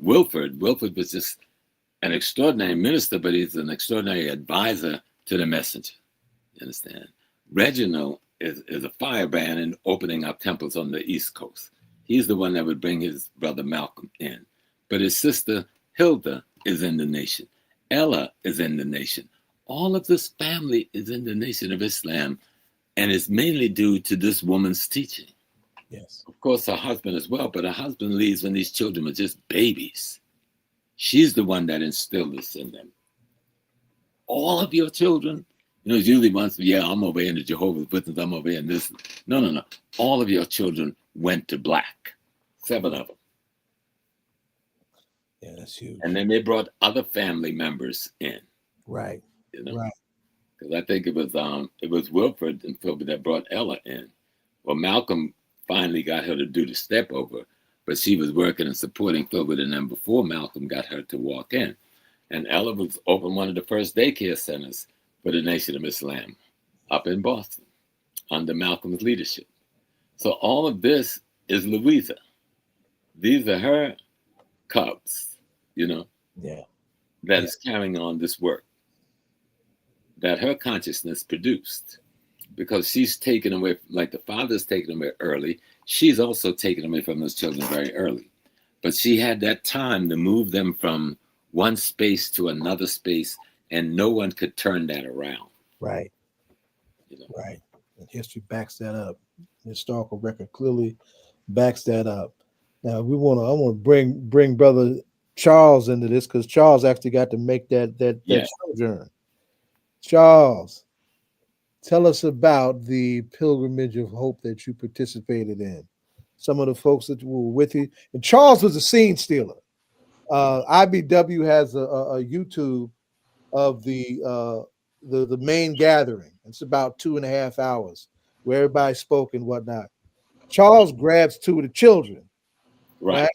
Wilford was just an extraordinary minister, but he's an extraordinary advisor to the messenger. You understand? Reginald is a firebrand in opening up temples on the East Coast. He's the one that would bring his brother Malcolm in. But his sister Hilda is in the nation. Ella is in the nation. All of this family is in the Nation of Islam, and it's mainly due to this woman's teaching. Yes. Of course, her husband as well, but her husband leaves when these children were just babies. She's the one that instilled this in them. All of your children, it's usually once, I'm over here in the Jehovah's Witness, I'm over here in this. No. All of your children went to Black. 7 of them. Yeah, that's huge. And then they brought other family members in. Right. Right. Because I think it was Wilford and Philbert that brought Ella in. Well, Malcolm finally got her to do the step over, but she was working and supporting Philbert and them before Malcolm got her to walk in. And Ella was open one of the first daycare centers for the Nation of Islam up in Boston under Malcolm's leadership. So all of this is Louisa. These are her cubs, that is carrying on this work that her consciousness produced. Because she's taken away, like the father's taken away early, she's also taken away from those children very early. But she had that time to move them from one space to another space, and no one could turn that around. Right. Right. And history backs that up. The historical record clearly backs that up. Now I want to bring brother Charles into this because Charles actually got to make that Yes. sojourn. Charles, tell us about the pilgrimage of hope that you participated in. Some of the folks that were with you. And Charles was a scene stealer. IBW has a YouTube of the main gathering. It's about 2.5 hours where everybody spoke and whatnot. Charles grabs two of the children, Right.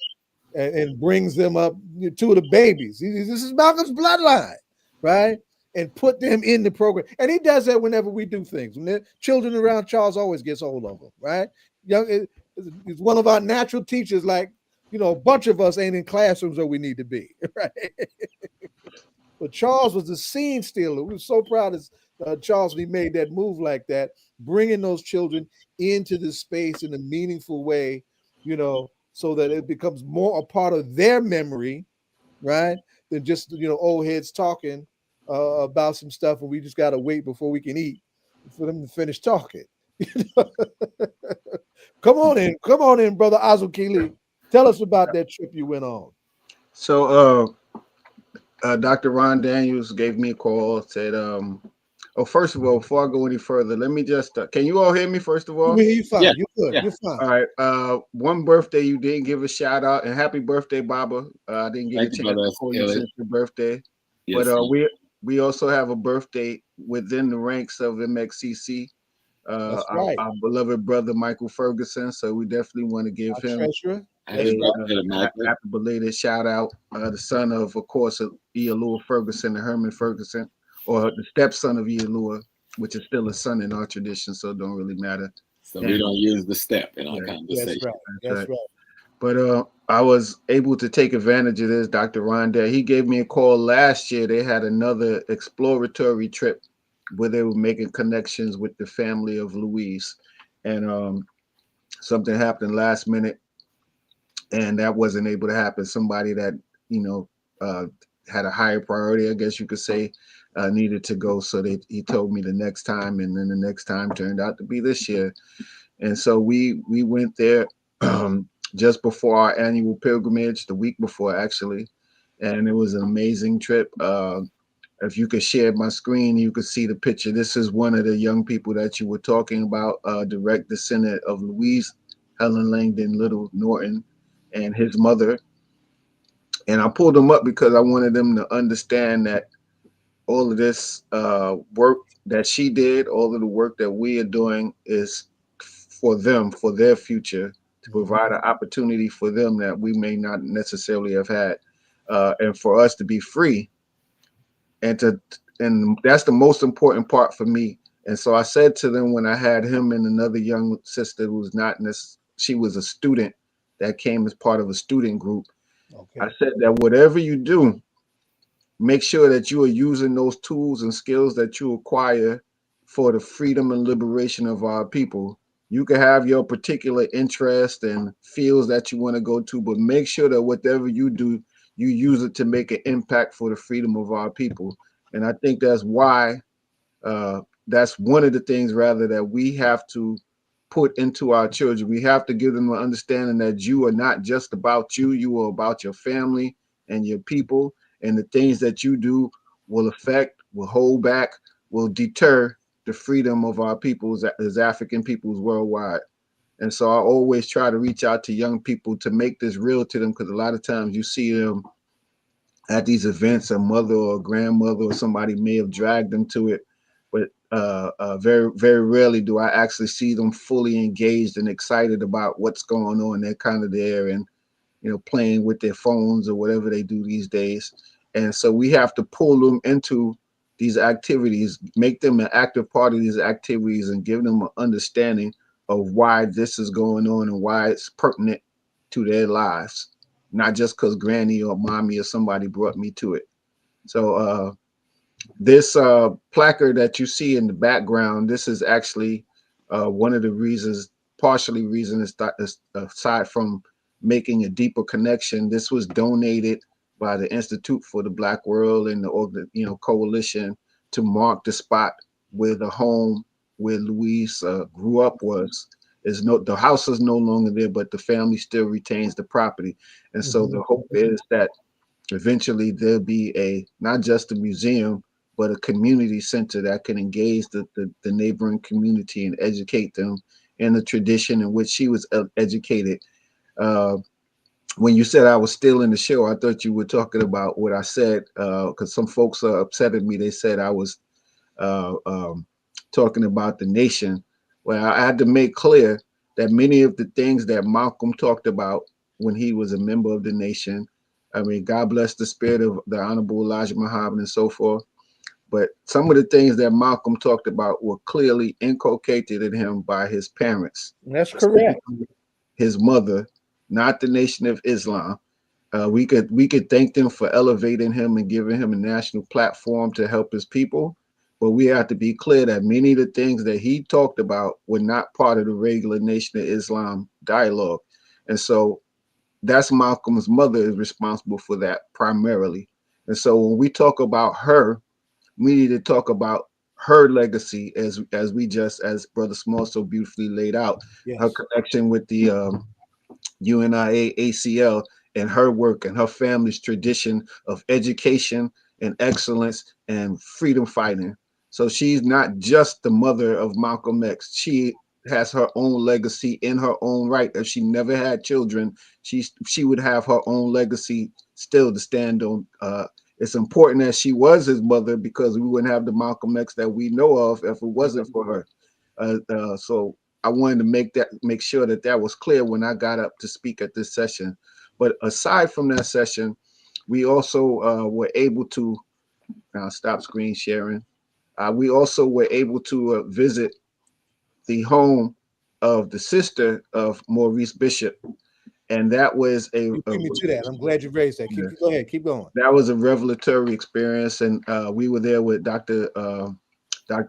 right, and brings them up, two of the babies. This is Malcolm's bloodline, right, and put them in the program. And he does that whenever we do things. When there are children around, Charles always gets hold of them, right? It's one of our natural teachers. Like, a bunch of us ain't in classrooms where we need to be, right? But Charles was a scene stealer. We were so proud of Charles when he made that move like that, bringing those children into the space in a meaningful way, so that it becomes more a part of their memory, right? Than just, old heads talking about some stuff and we just got to wait before we can eat for them to finish talking. Come on in, brother Asukile. Tell us about that trip you went on. So, Dr. Ron Daniels gave me a call, said, oh, first of all, before I go any further, let me just, can you all hear me first of all? You fine. Yeah. You're good. Yeah. You're fine. All right. One birthday you didn't give a shout out, and happy birthday, Baba. I didn't get a Thank you, chance brother to call you Asukile. since your birthday. Yes. But we also have a birthday within the ranks of MXCC. That's right. Our beloved brother Michael Ferguson. So we definitely want to give Our him treasurer. Happy birthday, Michael. happy belated shout out. The son of course, Ealua Ferguson and Herman Ferguson, or the stepson of Ealua, which is still a son in our tradition, so it don't really matter. So we don't use the step in our Yeah. conversation. That's right. That's right. But I was able to take advantage of this, Dr. Rondell. He gave me a call last year. They had another exploratory trip where they were making connections with the family of Louise. And something happened last minute, and that wasn't able to happen. Somebody that, had a higher priority, I guess you could say, needed to go. So he told me the next time, and then the next time turned out to be this year. And so we went there just before our annual pilgrimage, the week before actually, and it was an amazing trip. If you could share my screen, you could see the picture. This is one of the young people that you were talking about, direct descendant of Louise Helen Langdon Little Norton and his mother. And I pulled them up because I wanted them to understand that all of this work that she did, all of the work that we are doing is for them, for their future, to provide an opportunity for them that we may not necessarily have had, and for us to be free, and that's the most important part for me. And so I said to them when I had him and another young sister who was not in this, she was a student that came as part of a student group. Okay. I said that whatever you do, make sure that you are using those tools and skills that you acquire for the freedom and liberation of our people. You can have your particular interest and fields that you want to go to, but make sure that whatever you do, you use it to make an impact for the freedom of our people. And I think that's why, that's one of the things rather that we have to put into our children. We have to give them an understanding that you are not just about you, you are about your family and your people, and the things that you do will affect, will hold back, will deter the freedom of our peoples as African peoples worldwide. And so I always try to reach out to young people to make this real to them, because a lot of times you see them at these events, a mother or a grandmother or somebody may have dragged them to it, but very, very rarely do I actually see them fully engaged and excited about what's going on. They're kind of there and, playing with their phones or whatever they do these days. And so we have to pull them into these activities, make them an active part of these activities, and give them an understanding of why this is going on and why it's pertinent to their lives, not just because granny or mommy or somebody brought me to it. So this placard that you see in the background, this is actually one of the reasons, partially reason, aside from making a deeper connection. This was donated by the Institute for the Black World and the coalition to mark the spot where the home where Louise grew up is the house is no longer there, but the family still retains the property. And so the hope is that eventually there'll be not just a museum, but a community center that can engage the neighboring community and educate them in the tradition in which she was educated. Uh, when you said I was still in the show, I thought you were talking about what I said, because some folks are upset at me. They said I was uh, um, talking about the nation. Well, I had to make clear that many of the things that Malcolm talked about when he was a member of the nation, I mean, God bless the spirit of the Honorable Elijah Muhammad and so forth. But some of the things that Malcolm talked about were clearly inculcated in him by his parents. That's correct. His mother, not the Nation of Islam. We could thank them for elevating him and giving him a national platform to help his people, but we have to be clear that many of the things that he talked about were not part of the regular Nation of Islam dialogue, and so that's Malcolm's mother is responsible for that primarily. And so when we talk about her, we need to talk about her legacy as Brother Small so beautifully laid out, her Yes. connection with the UNIA ACL and her work and her family's tradition of education and excellence and freedom fighting. So she's not just the mother of Malcolm X. She has her own legacy in her own right. If she never had children, she would have her own legacy still to stand on. It's important that she was his mother because we wouldn't have the Malcolm X that we know of if it wasn't for her. So I wanted to make sure that that was clear when I got up to speak at this session. But aside from that session, we also were able to now stop screen sharing. We also were able to visit the home of the sister of Maurice Bishop, and that was You beat me to that. I'm glad you raised that. Go ahead. Keep going. that was a revelatory experience, and we were there with Dr.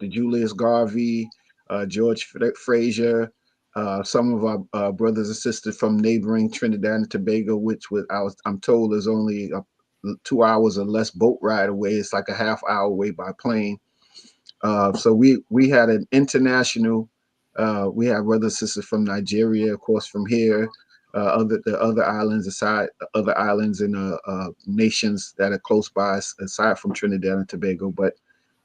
Julius Garvey, George Frazier, some of our brothers and sisters from neighboring Trinidad and Tobago, which I'm told is only 2 hours or less boat ride away. It's like a half hour away by plane. So we had an international. We have brothers and sisters from Nigeria, of course, from here. The other islands other islands and nations that are close by, aside from Trinidad and Tobago. But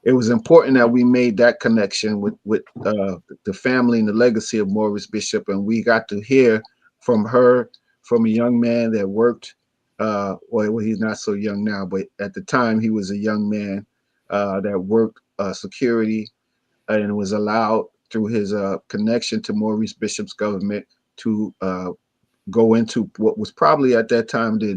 it was important that we made that connection with the family and the legacy of Maurice Bishop, and we got to hear from her, from a young man that worked. Well, he's not so young now, but at the time he was a young man that worked security and was allowed through his connection to Maurice Bishop's government to go into what was probably at that time the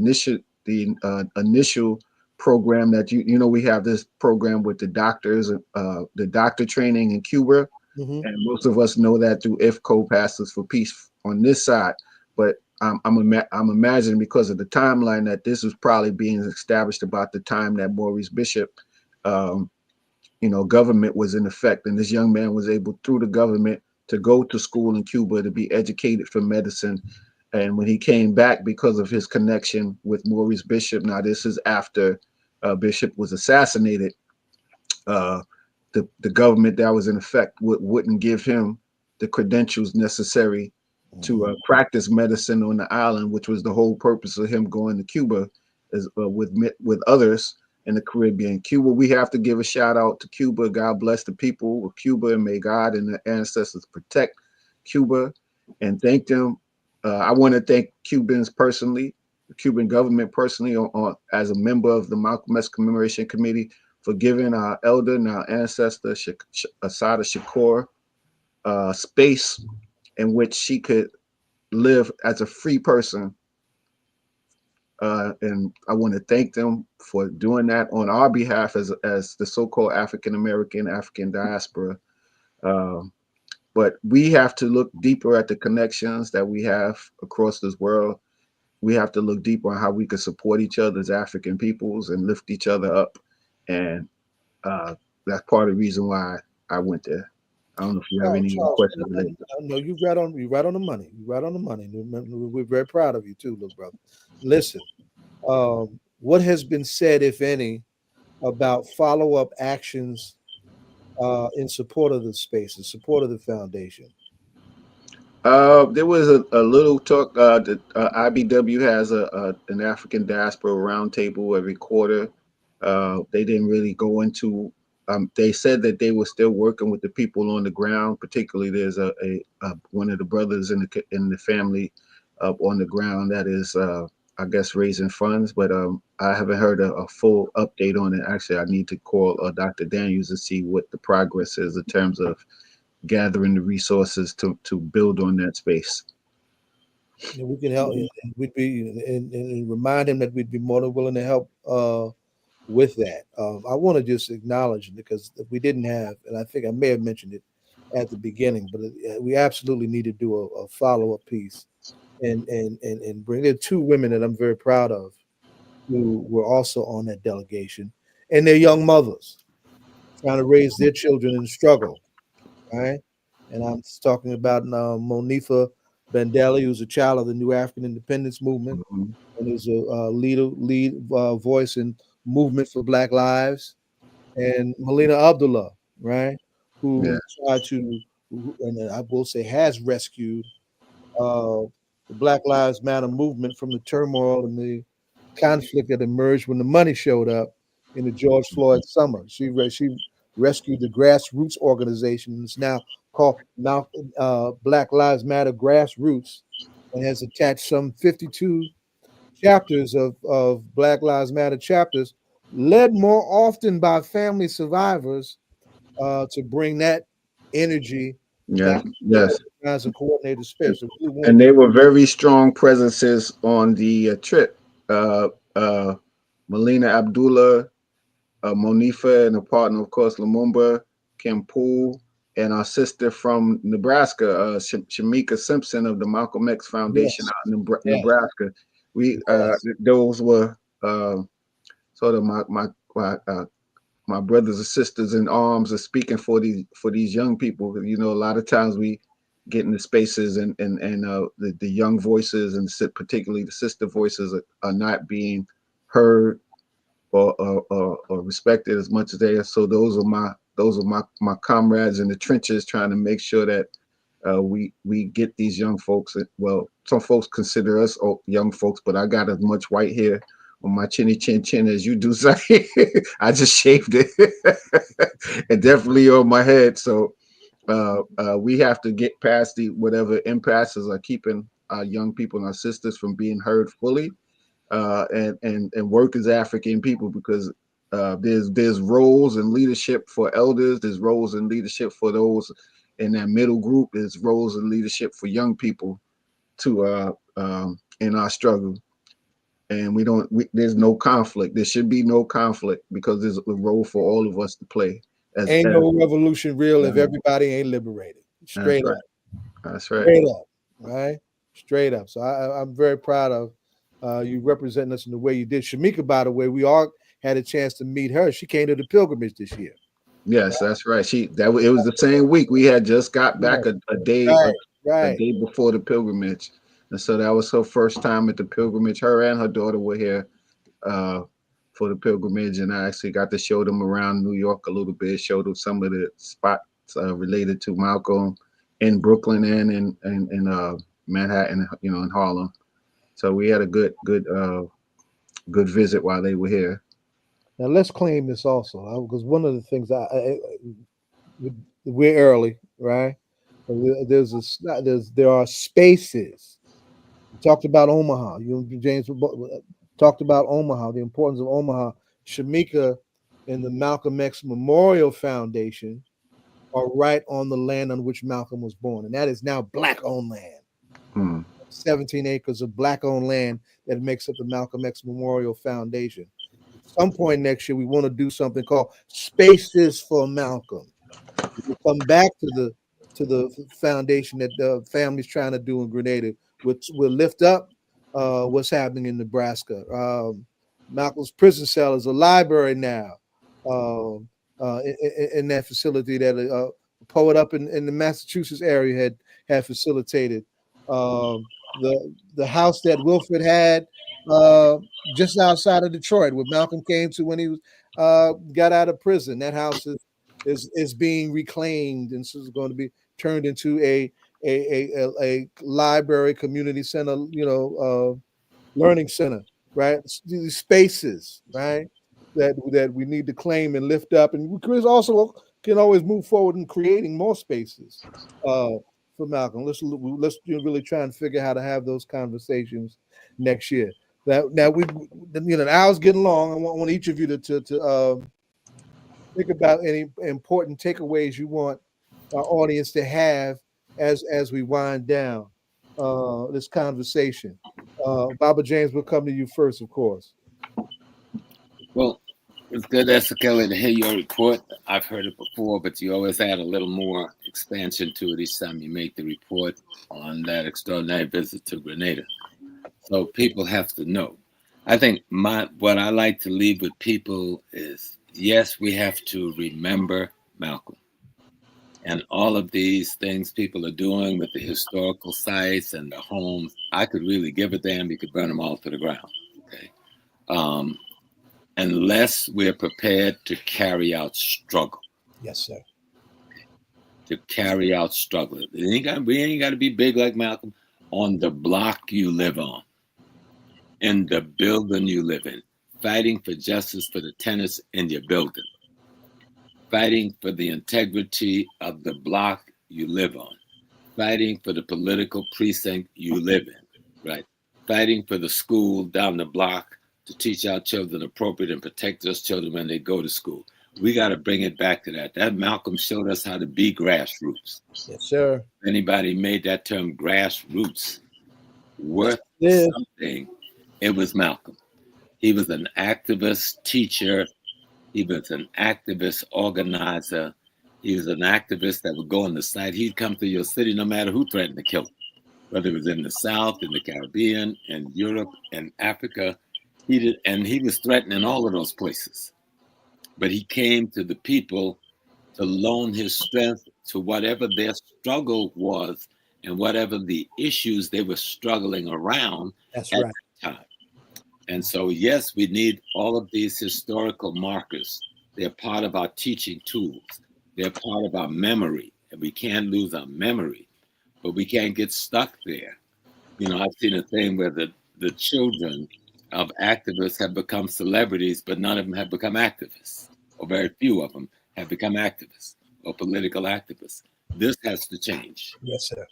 initial program that we have this program with the doctors, the doctor training in Cuba, and most of us know that through IFCO, Pastors for Peace on this side. But I'm imagining because of the timeline that this was probably being established about the time that Maurice Bishop, government was in effect, and this young man was able through the government to go to school in Cuba to be educated for medicine. And when he came back, because of his connection with Maurice Bishop, now this is after Bishop was assassinated, the government that was in effect wouldn't give him the credentials necessary to practice medicine on the island, which was the whole purpose of him going to Cuba, with others in the Caribbean. Cuba, we have to give a shout out to Cuba. God bless the people of Cuba, and may God and the ancestors protect Cuba and thank them. I want to thank Cubans personally, the Cuban government personally, as a member of the Malcolm X Commemoration Committee, for giving our elder and our ancestor, Assata Shakur, space in which she could live as a free person. And I want to thank them for doing that on our behalf as the so-called African American, African diaspora. But we have to look deeper at the connections that we have across this world. We have to look deeper on how we can support each other as African peoples and lift each other up. And that's part of the reason why I went there. I don't know if you have any questions. No, you right on the money. You right on the money. We're very proud of you too, little brother. Listen, what has been said, if any, about follow-up actions in support of the space, in support of the foundation? There was a little talk. The IBW has an African diaspora roundtable every quarter. They didn't really go into. They said that they were still working with the people on the ground. Particularly, there's a one of the brothers in the family on the ground that is, I guess, raising funds. But I haven't heard a full update on it. Actually, I need to call Dr. Daniels to see what the progress is in terms of gathering the resources to build on that space. And we can help. We'd be and remind him that we'd be more than willing to help with that. I want to just acknowledge because we didn't have, and I think I may have mentioned it at the beginning, but we absolutely need to do a follow up piece and bring in two women that I'm very proud of who were also on that delegation, and their young mothers trying to raise their children in struggle, right? And I'm talking about Monifa Bandeli, who's a child of the New African Independence Movement Mhm. and is a lead voice in movement for Black Lives, and Melina Abdullah, right, Yeah, who tried to, and I will say has rescued uh, the Black Lives Matter movement from the turmoil and the conflict that emerged when the money showed up in the George Floyd summer. She rescued the grassroots organization. It's now called Black Lives Matter Grassroots, and has attached some 52 chapters of Black Lives Matter chapters, led more often by family survivors, to bring that energy back yeah, to the yes. organized and coordinated space. So we want And to they do. were very strong presences on the trip. Uh, uh, Melina Abdullah, Monifa, and a partner, of course, Lumumba, Kim Poole, and our sister from Nebraska, Shamika Simpson of the Malcolm X Foundation Yes, out in yes, Nebraska. We yes. those were sort of my brothers and sisters in arms are speaking for these young people. You know, a lot of times we get in the spaces and the young voices and particularly the sister voices are not being heard or respected as much as they are. So those are my comrades in the trenches trying to make sure that we get these young folks. Well, some folks consider us young folks, but I got as much white hair on my chinny chin chin as you do. Say, I just shaved it, and definitely on my head. So we have to get past the whatever impasses are keeping our young people and our sisters from being heard fully, and work as African people because there's roles and leadership for elders. There's roles and leadership for those in that middle group. There's roles and leadership for young people to in our struggle. And there's no conflict. There should be no conflict because there's a role for all of us to play. Ain't no revolution real if Uh, everybody ain't liberated. that's Straight right. up, That's right. straight up, right? Straight up. So I'm very proud of you representing us in the way you did. Shamika, by the way, we all had a chance to meet her. She came to the pilgrimage this year. Yes, that's right. It was the same week. We had just got back Right, a day right, a right. day before the pilgrimage, and so that was her first time at the pilgrimage. Her and her daughter were here uh, for the pilgrimage, and I actually got to show them around New York a little bit. Showed them some of the spots related to Malcolm in Brooklyn and in Manhattan, in Harlem. So we had a good visit while they were here. Now let's claim this also, because one of the things we're early, right? But there are spaces. We talked about Omaha. You and James talked about Omaha, the importance of Omaha. Shamika and the Malcolm X Memorial Foundation are right on the land on which Malcolm was born, and that is now black-owned land. Hmm. 17 acres of black-owned land that makes up the Malcolm X Memorial Foundation. At some point next year, we want to do something called Spaces for Malcolm. We'll come back to the foundation that the family's trying to do in Grenada. We'll lift up what's happening in Nebraska. Malcolm's prison cell is a library now in that facility that a poet up in the Massachusetts area had facilitated. The house that Wilfred had just outside of Detroit, where Malcolm came to when he was got out of prison. That house is is being reclaimed, and so it's going to be turned into a library, community center, learning center, right? These spaces, right? That we need to claim and lift up, and we also can always move forward in creating more spaces for Malcolm. Let's really try and figure out how to have those conversations next year. Now we, the hour's getting long. I want each of you to think about any important takeaways you want our audience to have as we wind down this conversation. Baba James, will come to you first, of course. Well, it's good, Asukile, to hear your report. I've heard it before, but you always add a little more expansion to it each time you make the report on that extraordinary visit to Grenada. So people have to know. I think what I like to leave with people is, yes, we have to remember Malcolm. And all of these things people are doing with the historical sites and the homes, I could really give a damn. You could burn them all to the ground. Okay. Unless we're prepared to carry out struggle. Yes, sir. To carry out struggle. We ain't got to be big like Malcolm. On the block you live on, in the building you live in, fighting for justice for the tenants in your building, fighting for the integrity of the block you live on, fighting for the political precinct you live in, right? Fighting for the school down the block to teach our children appropriate and protect those children when they go to school. We got to bring it back to that. That Malcolm showed us how to be grassroots. Yes, sir. If anybody made that term grassroots worth something, it was Malcolm. He was an activist teacher. He was an activist organizer. He was an activist that would go on the site. He'd come to your city no matter who threatened to kill him, whether it was in the South, in the Caribbean, in Europe, in Africa. He was threatening all of those places. But he came to the people to loan his strength to whatever their struggle was and whatever the issues they were struggling around at that time. And so, yes, we need all of these historical markers. They're part of our teaching tools. They're part of our memory. And we can't lose our memory, but we can't get stuck there. I've seen a thing where the children of activists have become celebrities, but none of them have become activists, or very few of them have become activists or political activists. This has to change. Yes, sir.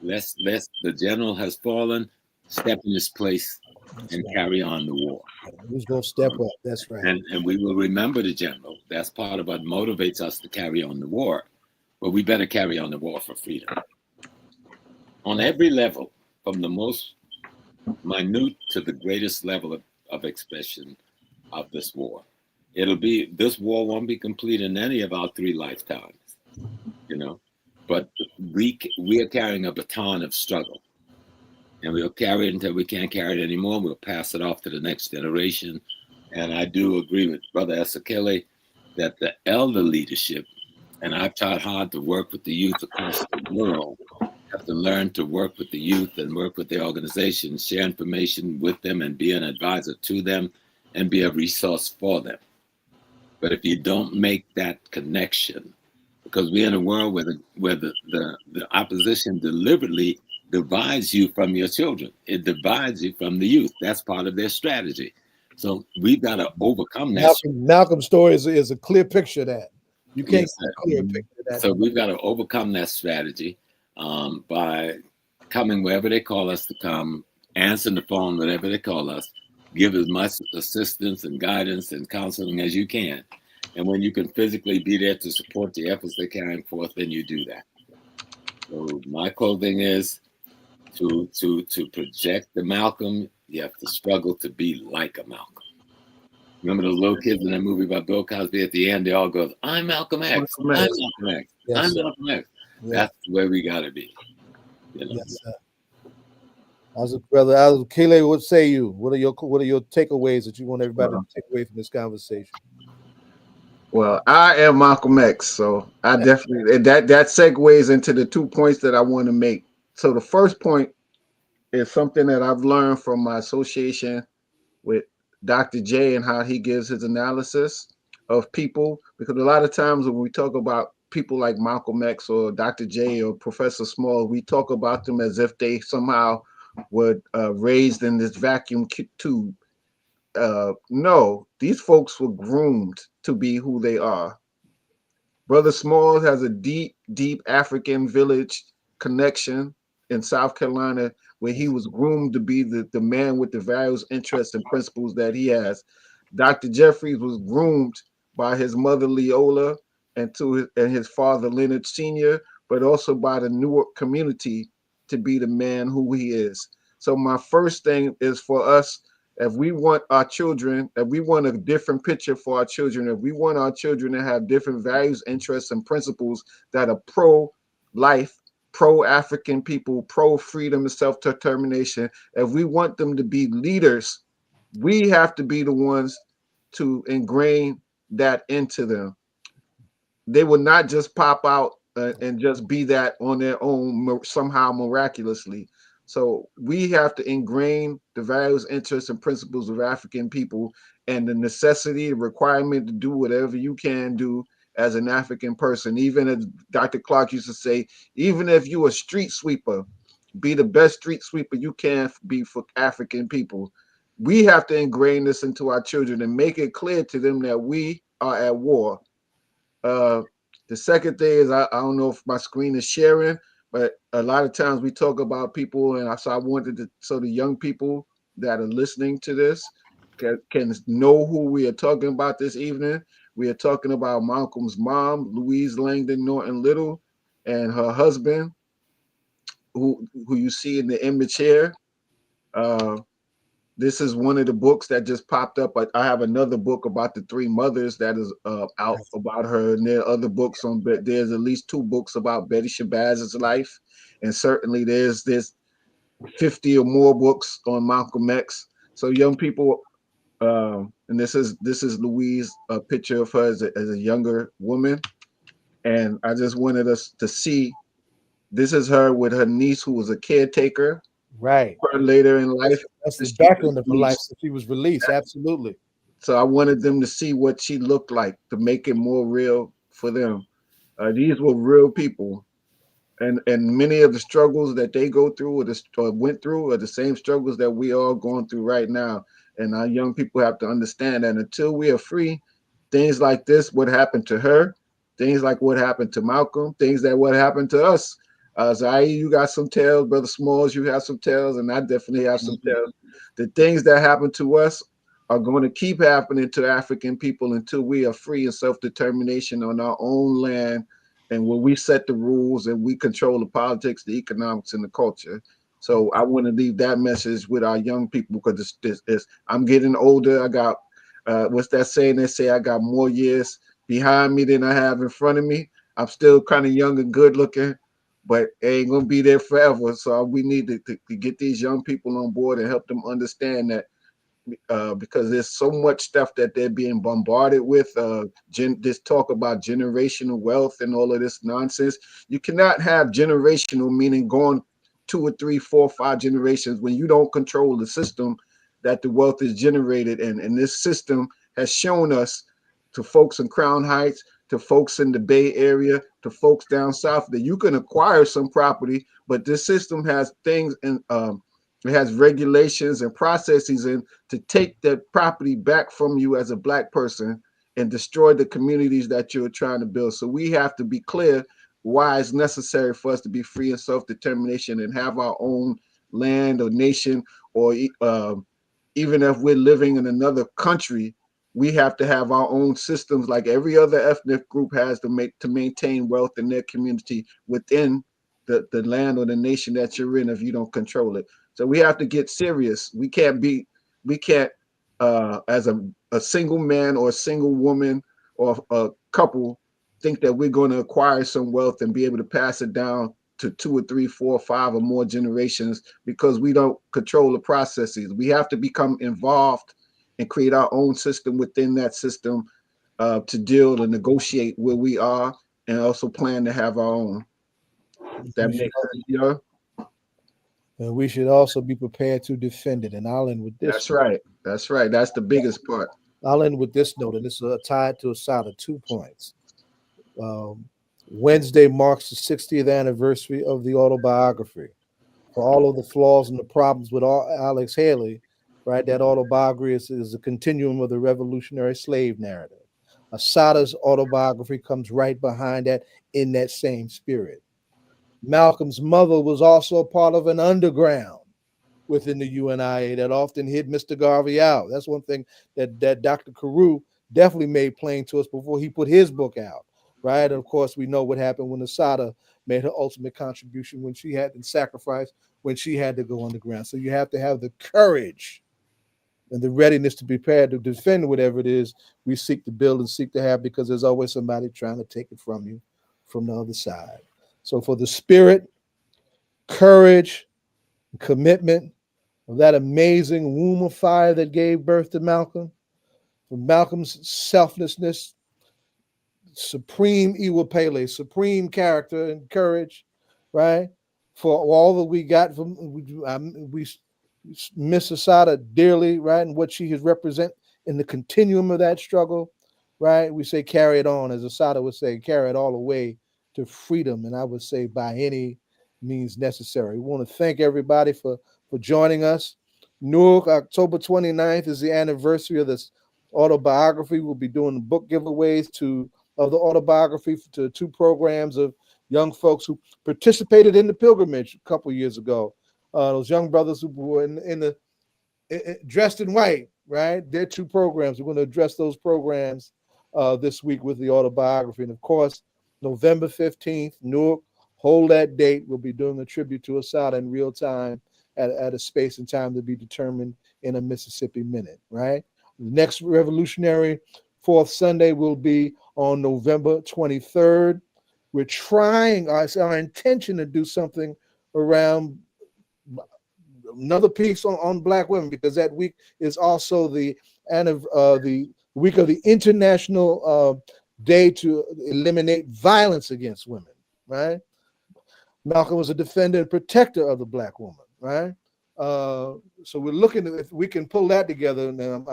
The general has fallen, step in his place and carry on the war. Who's going to step up? That's right. And we will remember the general. That's part of what motivates us to carry on the war. But we better carry on the war for freedom. On every level, from the most minute to the greatest level of expression of this war. This war won't be complete in any of our 3 lifetimes, but we are carrying a baton of struggle, and we'll carry it until we can't carry it anymore. We'll pass it off to the next generation. And I do agree with Brother Asukile that the elder leadership, and I've tried hard to work with the youth across the world, have to learn to work with the youth and work with the organizations, share information with them and be an advisor to them and be a resource for them. But if you don't make that connection, because we're in a world where the opposition deliberately divides you from your children. It divides you from the youth. That's part of their strategy. So we've got to overcome that. Malcolm's story is a clear picture of that. You can't see a clear picture of that. So we've got to overcome that strategy by coming wherever they call us to come, answering the phone, whatever they call us, give as much assistance and guidance and counseling as you can. And when you can physically be there to support the efforts they're carrying forth, then you do that. So my clothing is to project the Malcolm, you have to struggle to be like a Malcolm. Remember those little kids in that movie about Bill Cosby at the end, they all go, I'm Malcolm X, I'm Malcolm X, I'm Malcolm X. That's where we got to be. Yes, sir. Brother Asukile, what say you? What are your takeaways that you want everybody to take away from this conversation? Well, I am Malcolm X, so I definitely that segues into the 2 points that I want to make. So the first point is something that I've learned from my association with Dr. J and how he gives his analysis. of people, because a lot of times when we talk about people like Malcolm X or Dr. J or Professor Small, we talk about them as if they somehow were raised in this vacuum tube. No, these folks were groomed to be who they are. Brother Smalls has a deep, deep African village connection in South Carolina where he was groomed to be the man with the values, interests, and principles that he has. Dr. Jeffries was groomed by his mother Leola and his father Leonard Sr., but also by the Newark community to be the man who he is. So my first thing is for us, if we want our children, if we want a different picture for our children, if we want our children to have different values, interests, and principles that are pro life, pro African people, pro freedom and self determination, if we want them to be leaders, we have to be the ones to ingrain that into them. They will not just pop out and just be that on their own somehow miraculously. So we have to ingrain the values, interests, and principles of African people and the necessity, the requirement to do whatever you can do as an African person. Even as Dr. Clark used to say, even if you're a street sweeper, be the best street sweeper you can be for African people. We have to ingrain this into our children and make it clear to them that we are at war. uh, the second thing is I don't know if my screen is sharing, but a lot of times we talk about people, and so I wanted to so the young people that are listening to this can know who we are talking about this evening. We are talking about Malcolm's mom, Louise Langdon Norton Little, and her husband, who you see in the image here. Uh, this is one of the books that just popped up. I have another book about the three mothers that is out about her, and there are other books on. But there's at least two books about Betty Shabazz's life, and certainly there's 50 or more books on Malcolm X. So young people, and this is Louise, a picture of her as a younger woman, and I just wanted us to see. This is her with her niece, who was a caretaker. Right. Her later in life, That's the she was background of her life. released. So she was released. Absolutely. So I wanted them to see what she looked like to make it more real for them. These were real people, and many of the struggles that they go through or went through are the same struggles that we are going through right now. And our young people have to understand that until we are free, things like this, what happened to her, things like what happened to Malcolm, things that what happened to us. Zai, you got some tales, Brother Smalls, you have some tales, and I definitely have some tales. The things that happened to us are going to keep happening to African people until we are free and self-determination on our own land, and where we set the rules and we control the politics, the economics, and the culture. So I want to leave that message with our young people, because I'm getting older. I got what's that saying? They say I got more years behind me than I have in front of me. I'm still kind of young and good looking, but it ain't gonna be there forever. So we need to get these young people on board and help them understand that because there's so much stuff that they're being bombarded with. This talk about generational wealth and all of this nonsense. You cannot have generational, meaning going 2 or 3, 4, 5 generations when you don't control the system that the wealth is generated in. And this system has shown us, to folks in Crown Heights, to folks in the Bay Area, to folks down south, that you can acquire some property, but this system has things and it has regulations and processes in to take that property back from you as a Black person and destroy the communities that you're trying to build. So we have to be clear why it's necessary for us to be free and self-determination and have our own land or nation, or even if we're living in another country, we have to have our own systems like every other ethnic group has to maintain wealth in their community within the land or the nation that you're in if you don't control it. So we have to get serious. We can't as a single man or a single woman or a couple think that we're going to acquire some wealth and be able to pass it down to 2 or 3, 4, 5 or more generations because we don't control the processes. We have to become involved and create our own system within that system to deal and negotiate where we are, and also plan to have our own. That makes sense, yeah. And we should also be prepared to defend it. And I'll end with this. That's right. That's right. That's the biggest part. I'll end with this note, and it's tied to Asada 2 points. Wednesday marks the 60th anniversary of the autobiography. For all of the flaws and the problems with Alex Haley, right, that autobiography is a continuum of the revolutionary slave narrative. Asada's autobiography comes right behind that in that same spirit. Malcolm's mother was also a part of an underground within the UNIA that often hid Mr. Garvey out. That's one thing that Dr. Carew definitely made plain to us before he put his book out, right? And of course, we know what happened when Asada made her ultimate contribution when she had to sacrifice, when she had to go underground. So you have to have the courage and the readiness to be prepared to defend whatever it is we seek to build and seek to have, because there's always somebody trying to take it from you from the other side. So for the spirit, courage, commitment of that amazing womb of fire that gave birth to Malcolm, for Malcolm's selflessness, supreme Iwa supreme character and courage, right? For all that we got from, we miss Asada dearly, right? And what she has represent in the continuum of that struggle, right? We say carry it on, as Asada would say, carry it all the way to freedom. And I would say by any means necessary. We want to thank everybody for joining us. Newark, October 29th is the anniversary of this autobiography. We'll be doing book giveaways of the autobiography to 2 programs of young folks who participated in the pilgrimage a couple years ago. Those young brothers who were dressed in white, right? They're 2 programs. We're going to address those programs this week with the autobiography. And of course, November 15th, Newark, hold that date. We'll be doing a tribute to Asada in real time at a space and time to be determined in a Mississippi Minute, right? The next Revolutionary Fourth Sunday will be on November 23rd. We're trying, it's our intention to do something around another piece on Black women, because that week is also the week of the International Day to Eliminate Violence Against Women, right? Malcolm was a defender and protector of the Black woman, right? So we're looking at if we can pull that together. And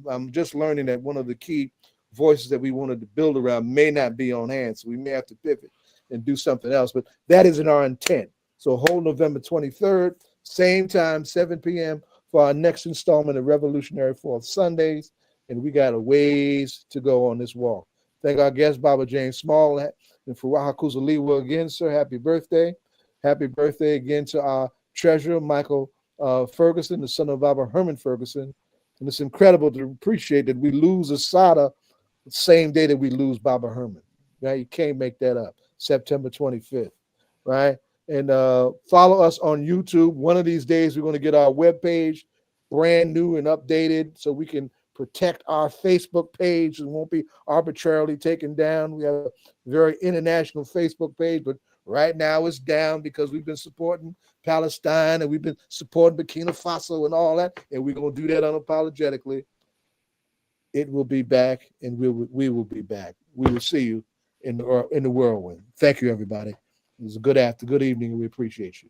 I'm just learning that one of the key voices that we wanted to build around may not be on hand, so we may have to pivot and do something else. But that isn't our intent. So hold November 23rd, same time, 7 p.m. for our next installment of Revolutionary Fourth Sundays, and we got a ways to go on this walk. Thank our guest, Baba James Small, and for Kuzaliwa again, sir. Happy birthday. Happy birthday again to our treasurer, Michael Ferguson, the son of Baba Herman Ferguson. And it's incredible to appreciate that we lose Asada the same day that we lose Baba Herman, right? You can't make that up. September 25th, right? And follow us on YouTube. One of these days, we're going to get our webpage brand new and updated so we can protect our Facebook page. It won't be arbitrarily taken down. We have a very international Facebook page, but right now it's down because we've been supporting Palestine and we've been supporting Burkina Faso and all that, and we're going to do that unapologetically. It will be back, and we will be back. We will see you in the whirlwind. Thank you, everybody. It was a good evening, and we appreciate you.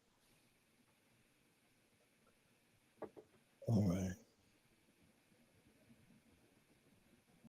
All right.